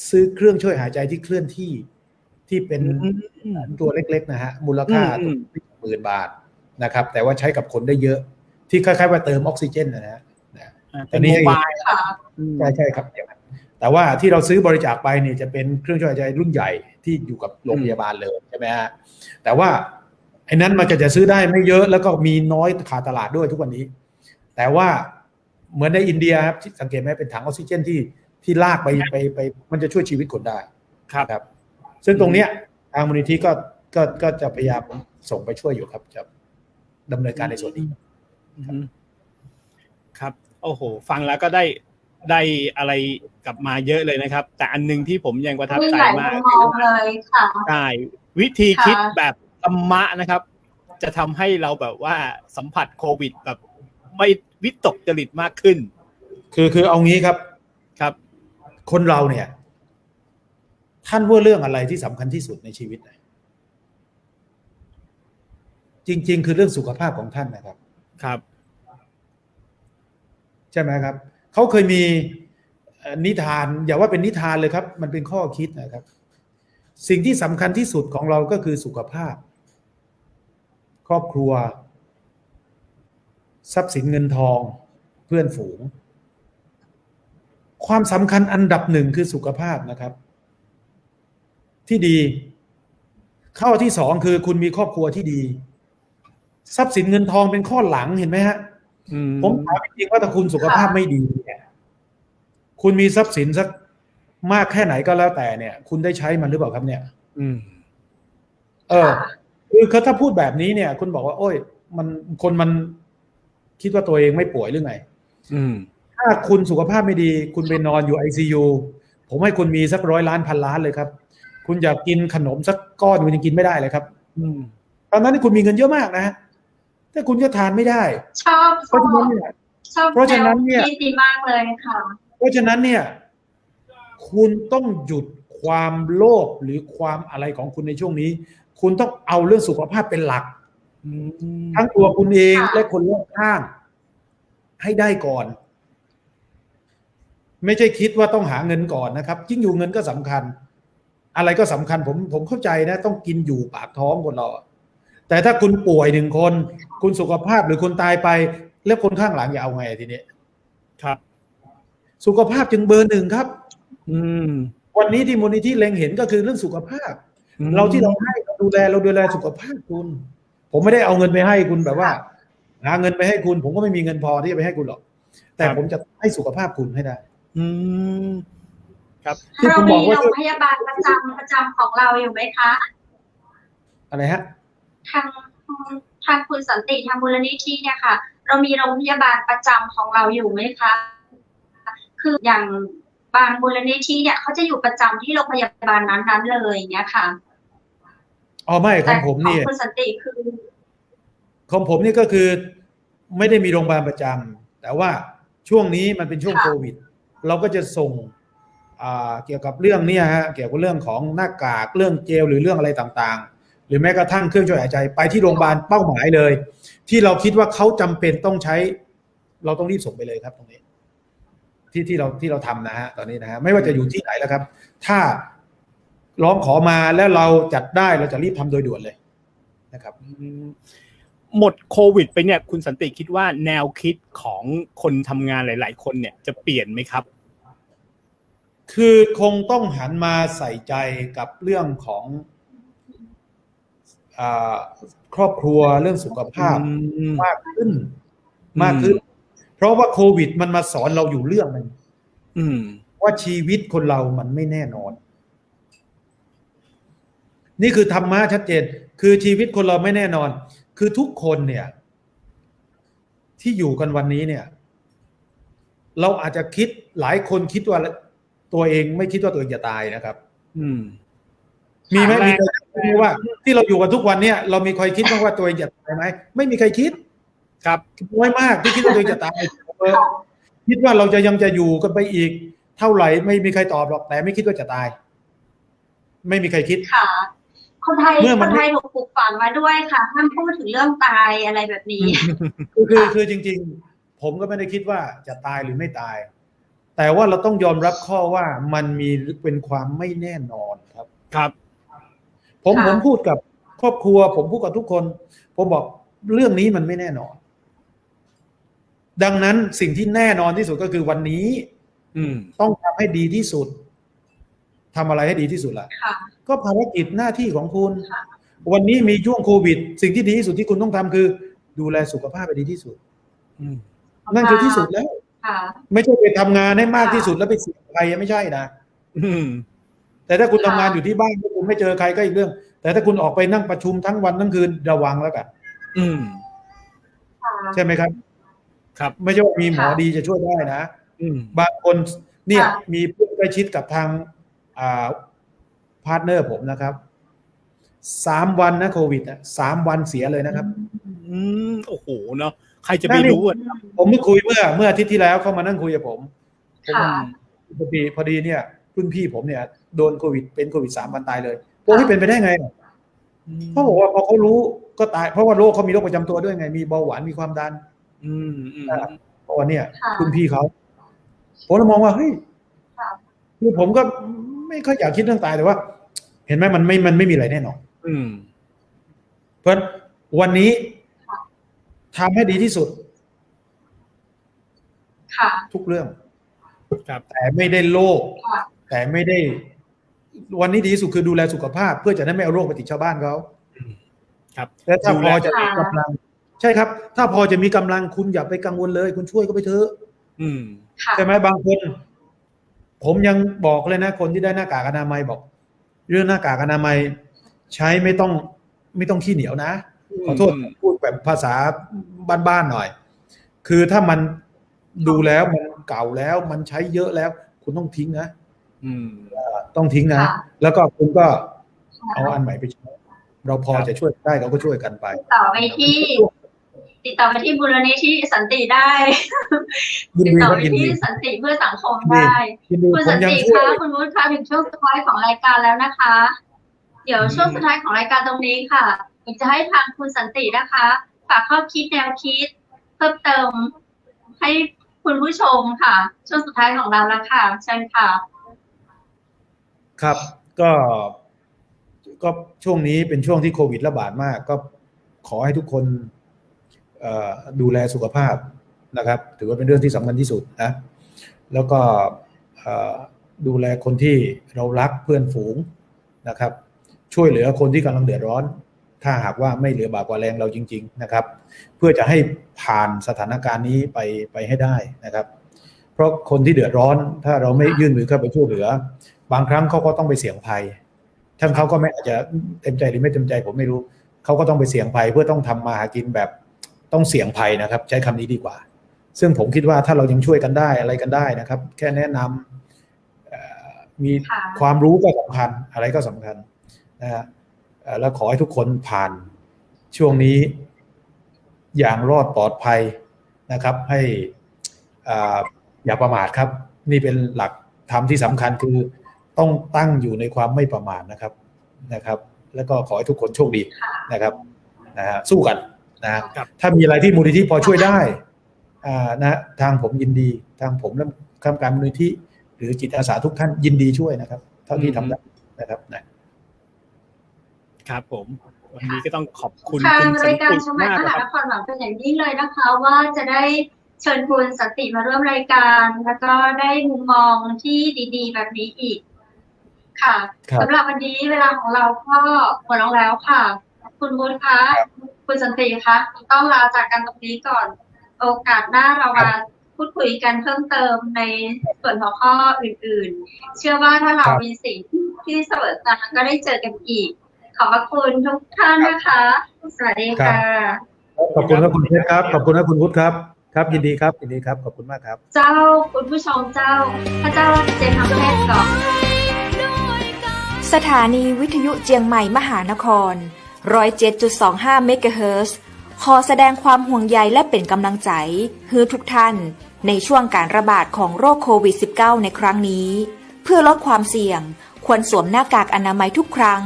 ซื้อเครื่องช่วยหายใจที่เคลื่อนที่เป็นตัวเล็กๆนะฮะมูลค่า10,000 บาทนะครับแต่ว่าใช้กับคนได้เยอะที่คล้ายๆว่าเติมออกซิเจนนะฮะอันนี้ใช่ครับแต่ว่าที่เราซื้อบริจาคไปเนี่ยจะเป็นเครื่องช่วยหายใจรุ่นใหญ่ที่อยู่กับโรงพยาบาลเลยใช่ไหมฮะแต่ว่าไอ้นั้นมันจะซื้อได้ไม่เยอะแล้วก็มีน้อยขาดตลาดด้วยทุกวันนี้แต่ว่าเหมือนในอินเดียครับสังเกตไหมเป็นถังออกซิเจนที่ลากไปมันจะช่วยชีวิตคนได้ครับซึ่งตรงเนี้ยทางมูลนิธิก็จะพยายามส่งไปช่วยอยู่ครับจะดำเนินการในส่วนนี้ครับโอ้โหฟังแล้วก็ได้อะไรกลับมาเยอะเลยนะครับแต่อันนึงที่ผมยังประทับใจมากเลยค่ะใช่วิธีคิดแบบธรรมะนะครับจะทำให้เราแบบว่าสัมผัสโควิดแบบไม่วิตกจริตมากขึ้นคือเอางี้ครับคนเราเนี่ยท่านว่าเรื่องอะไรที่สำคัญที่สุดในชีวิตจริงๆคือเรื่องสุขภาพของท่านนะครับครับใช่ไหมครับเขาเคยมีนิทานอย่าว่าเป็นนิทานเลยครับมันเป็นข้อคิดนะครับสิ่งที่สำคัญที่สุดของเราก็คือสุขภาพครอบครัวทรัพย์สินเงินทองเพื่อนฝูงความสำคัญอันดับหนึ่งคือสุขภาพนะครับที่ดีข้อที่สองคือคุณมีครอบครัวที่ดีทรัพย์สินเงินทองเป็นข้อหลังเห็นไหมฮะผมถามจริงๆว่าถ้าคุณสุขภาพไม่ดีเนี่ยคุณมีทรัพย์สินสักมากแค่ไหนก็แล้วแต่เนี่ยคุณได้ใช้มันหรือเปล่าครับเนี่ยคือถ้าพูดแบบนี้เนี่ยคุณบอกว่าโอ้ยมันคิดว่าตัวเองไม่ป่วยหรือไงถ้าคุณสุขภาพไม่ดีคุณไปนอนอยู่ ICU ผมให้คุณมีสัก100 ล้าน1,000 ล้านเลยครับคุณอยากกินขนมสักก้อนคุณยังกินไม่ได้เลยครับตอนนั้นที่คุณมีเงินเยอะมากนะแต่คุณก็ทานไม่ได้เพราะฉะนั้นเนี่ยดีมากเลยค่ะเพราะฉะนั้นเนี่ยคุณต้องหยุดความโลภหรือความอะไรของคุณในช่วงนี้คุณต้องเอาเรื่องสุขภาพเป็นหลักทั้งตัวคุณเองและคนรอบข้างให้ได้ก่อนไม่ใช่คิดว่าต้องหาเงินก่อนนะครับยิ่งอยู่เงินก็สำคัญอะไรก็สำคัญผมเข้าใจนะต้องกินอยู่ปากท้องคนเราแต่ถ้าคุณป่วย1 คนคุณสุขภาพหรือคุณตายไปแล้วคนข้างหลังอย่าเอาไงทีนี้ครับสุขภาพจึงเบอร์ 1ครับวันนี้ที่มูลนิธิเล็งเห็นก็คือเรื่องสุขภาพเราที่เราให้เราดูแลสุขภาพคุณผมไม่ได้เอาเงินไปให้คุณแบบว่าหาเงินไปให้คุณผมก็ไม่มีเงินพอที่จะไปให้คุณหรอกแต่ผมจะให้สุขภาพคุณให้ได้ครับเรามีโรงพยาบาลประจำของเราอยู่ไหมคะอะไรฮะทางคุณสันติทางมูลนิธิเนี่ยค่ะเรามีโรงพยาบาลประจำของเราอยู่ไหมคะคืออย่างบางมูลนิธิเนี่ยเขาจะอยู่ประจำที่โรงพยาบาลนั้นๆเลยเนี่ยค่ะ อ๋อไม่ข แต่ องผม ของ นี่ คุณสันติคือ ของผมนี่ก็คือไม่ได้มีโรงพยาบาลประจำแต่ว่าช่วงนี้มันเป็นช่วง ค่ะ โควิด เราก็จะส่งเกี่ยวกับเรื่องเนี้ยฮะเกี่ยวกับเรื่องของหน้ากากเรื่องเจลหรือเรื่องอะไรต่างๆ หรือแม้กระทั่งเครื่องช่วยหายใจไปที่โรงพยาบาลเป้าหมายเลย ที่เราคิดว่าเขาจำเป็นต้องใช้ เราต้องรีบส่งไปเลยครับตรงนี้ ที่เราทำนะฮะตอนนี้นะฮะไม่ว่าจะอยู่ที่ไหนแล้วครับ ถ้าร้องขอมาแล้วเราจัดได้เราจะรีบทำโดยด่วนเลยนะครับ หมดโควิดไปเนี่ยคุณสันติคิดว่าแนวคิดของคนทำงานหลายๆคนเนี่ยจะเปลี่ยนไหมครับ คือคงต้องหันมาใส่ใจกับเรื่องของครอบครัวเรื่องสุขภาพมากขึ้น เพราะว่าโควิดมันมาสอนเราอยู่เรื่องนึงว่าชีวิตคนเรามันไม่แน่นอน นี่คือธรรมะชัดเจนคือชีวิตคนเราไม่แน่นอน คือทุกคนเนี่ยที่อยู่กันวันนี้เนี่ยเราอาจจะคิดหลายคนคิดว่าตัวเองไม่คิดว่าตัวเองจะตายนะครับมีไหมมีใครคิดว่าที่เราอยู่กันทุกวันเนี่ยเรามีใครคิดบ้างว่าตัวเองจะตายไหมไม่มีใครคิดครับน้อยมากที่คิดว่าตัวเองจะตายคิดว่าเรายังจะอยู่กันไปอีกเท่าไหร่ไม่มีใครตอบหรอกแต่ไม่คิดว่าจะตายไม่มีใครคิดค่ะคนไทยถูกปลูกฝังมาด้วยค่ะห้ามพูดถึงเรื่องตายอะไรแบบนี้คือจริงๆผมก็ไม่ได้คิดว่าจะตายหรือไม่ตายแต่ว่าเราต้องยอมรับข้อว่ามันมีเป็นความไม่แน่นอนครับผมพูดกับครอบครัวผมพูดกับทุกคนผมบอกเรื่องนี้มันไม่แน่นอนดังนั้นสิ่งที่แน่นอนที่สุดก็คือวันนี้ต้องทำให้ดีที่สุดทำอะไรให้ดีที่สุดล่ะก็ภารกิจหน้าที่ของคุณวันนี้มีช่วงโควิดสิ่งที่ดีที่สุดที่คุณต้องทำคือดูแลสุขภาพให้ดีที่สุดนั่นคือที่สุดแล้วไม่ใช่ไปทำงานให้มากที่สุดแล้วไปเสี่ยงใครไม่ใช่นะแต่ถ้าคุณทำงานอยู่ที่บ้านคุณไม่เจอใครก็อีกเรื่องแต่ถ้าคุณออกไปนั่งประชุมทั้งวันทั้งคืนระวังแล้วกันใช่ไหมครับครับไม่ใช่ว่ามีหมอดีจะช่วยได้นะบางคนเนี่ยมีผู้ใกล้ชิดกับทางพาร์ทเนอร์ผมนะครับ3 วันนะโควิด3 วันเสียเลยนะครับโอ้โหเนาะใครจะไปรู้ผมคุยเมื่ออาทิตย์ที่แล้วเขามานั่งคุยกับผมพอดีเนี่ยรุ่นพี่ผมเนี่ยโดนโควิดเป็นโควิด3 วันตายเลยพวกที่เป็นไปได้ไงเขาบอกว่าพอเขารู้ก็ตายเพราะว่าโรคเขามีโรคประจำตัวด้วยไงมีเบาหวานมีความดันเพราะว่าเนี่ยรุ่นพี่เขาผมมองว่าเฮ้ยคือผมก็ไม่ค่อยอยากคิดเรื่องตายแต่ว่าเห็นไหมมันไม่มีอะไรแน่นอนเพราะวันนี้ทำให้ดีที่สุดทุกเรื่องแต่ไม่ได้โลภแต่ไม่ได้วันนี้ดีที่สุดคือดูแลสุขภาพเพื่อจะได้ไม่เอาโรคไปติดชาวบ้านเขาครับและถ้าพอจะมีกำลังใช่ครับถ้าพอจะมีกำลังคุณอย่าไปกังวลเลยคุณช่วยก็ไปเถอะใช่ไหมบางคนผมยังบอกเลยนะคนที่ได้หน้ากากอนามัยบอกเรื่องหน้ากากอนามัยใช้ไม่ต้องขี้เหนียวนะขอโทษพูดแบบภาษาบ้านๆหน่อยคือถ้ามันดูแล้วมันเก่าแล้วมันใช้เยอะแล้วคุณต้องทิ้งนะต้องทิ้งนะแล้วก็คุณก็เอาอันใหม่ไปใช้เราพอจะช่วยได้เราก็ช่วยกันไปติดต่อไปที่มูลนิธิสันติได้ติดต่อไปที่สันติเพื่อสังคมได้คุณสันติคะคุณวุฒิคะถึงช่วงสุดท้ายของรายการแล้วนะคะเดี๋ยวช่วงสุดท้ายของรายการตรงนี้ค่ะอยากจะให้ทางคุณสันตินะคะฝากข้อคิดแนวคิดเพิ่มเติมให้คุณผู้ชมค่ะช่วงสุดท้ายของเราแล้วค่ะเชิญค่ะครับก็ช่วงนี้เป็นช่วงที่โควิดระบาดมากก็ขอให้ทุกคนดูแลสุขภาพนะครับถือว่าเป็นเรื่องที่สำคัญที่สุดนะแล้วก็ดูแลคนที่เรารักเพื่อนฝูงนะครับช่วยเหลือคนที่กำลังเดือดร้อนถ้าหากว่าไม่เหลือบากกว่าแรงเราจริงๆนะครับเพื่อจะให้ผ่านสถานการณ์นี้ไปให้ได้นะครับเพราะคนที่เดือดร้อนถ้าเราไม่ยื่นมือเข้าไปช่วยเหลือบางครั้งเขาก็ต้องไปเสี่ยงภัยทั้งเขาก็ไม่อาจจะเต็มใจหรือไม่เต็มใจผมไม่รู้เขาก็ต้องไปเสี่ยงภัยเพื่อต้องทำมาหากินแบบต้องเสี่ยงภัยนะครับใช้คำนี้ดีกว่าซึ่งผมคิดว่าถ้าเรายังช่วยกันได้อะไรกันได้นะครับแค่แนะนำมีความรู้ก็สำคัญอะไรก็สำคัญนะฮะ แล้วขอให้ทุกคนผ่านช่วงนี้อย่างรอดปลอดภัยนะครับให้อย่าประมาทครับนี่เป็นหลักธรรมที่สำคัญคือต้องตั้งอยู่ในความไม่ประมาทนะครับแล้วก็ขอให้ทุกคนโชคดีนะครับสู้กันนะครับถ้ามีอะไรที่มูลนิธิพอช่วยได้นะทางผมยินดีทางผมและคณะกรรมการมูลนิธิหรือจิตอาสาทุกท่านยินดีช่วยนะครับเท่าที่ทำได้นะครับครับผมวันนี้ก็ต้องขอบคุณ ทาง คุณสัน รายการ ติ เชียงใหม่ มาก ม นะ หา คน รับ ครหวังเป็นอย่างยิ่งเลยนะคะ ว่าจะได้เชิญคุณสันติมาร่วมรายการแล้วก็ได้มุมมองที่ดีๆแบบนี้อีกค่ะสำหรับวันนี้เวลาของเราก็หมดลงแล้วค่ะคุณวุฒิคะคุณสันติคะต้องลาจากกันตรงนี้ก่อนโอกาสหน้าเรามาพูดคุยกันเพิ่มเติมในส่วนหัวข้ออื่นๆเชื่อว่าถ้าเรามีสิ่งที่เสมอกันก็ได้เจอกันอีกขอบพระคุณทุกท่านนะคะสวัสดีค่ะ ขอบคุณครับคุณเพชรครับขอบคุณครับคุณวุฒิครับครับยินดีครับขอบคุณมากครับเจ้าคุณผู้ชมเจ้าพระเจ้าเจนทำแพทย์ก่อน สถานีวิทยุเจียงใหม่มหานคร 107.25 เมกะเฮิรตซ์ ขอแสดงความห่วงใยและเป็นกำลังใจให้ทุกท่านในช่วงการระบาดของโรคโควิด -19 ในครั้งนี้ เพื่อลดความเสี่ยงควรสวมหน้ากากอนามัยทุกครั้ง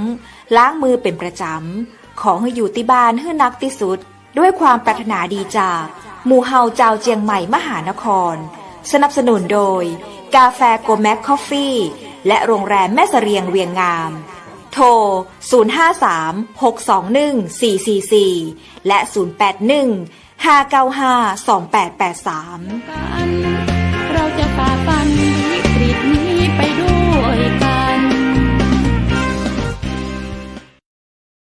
ล้างมือเป็นประจำขอให้อยู่ที่บ้านให้นักที่สุดด้วยความปรารถนาดีจากหมู่เฮาเจ้าเจียงใหม่มหานครสนับสนุนโดยกาแฟโกแม็กคอฟฟี่และโรงแรมแม่เสรียงเวียงงามโทร 053-621-444 และ 081-595-2883 เราจะฝ่าฟัน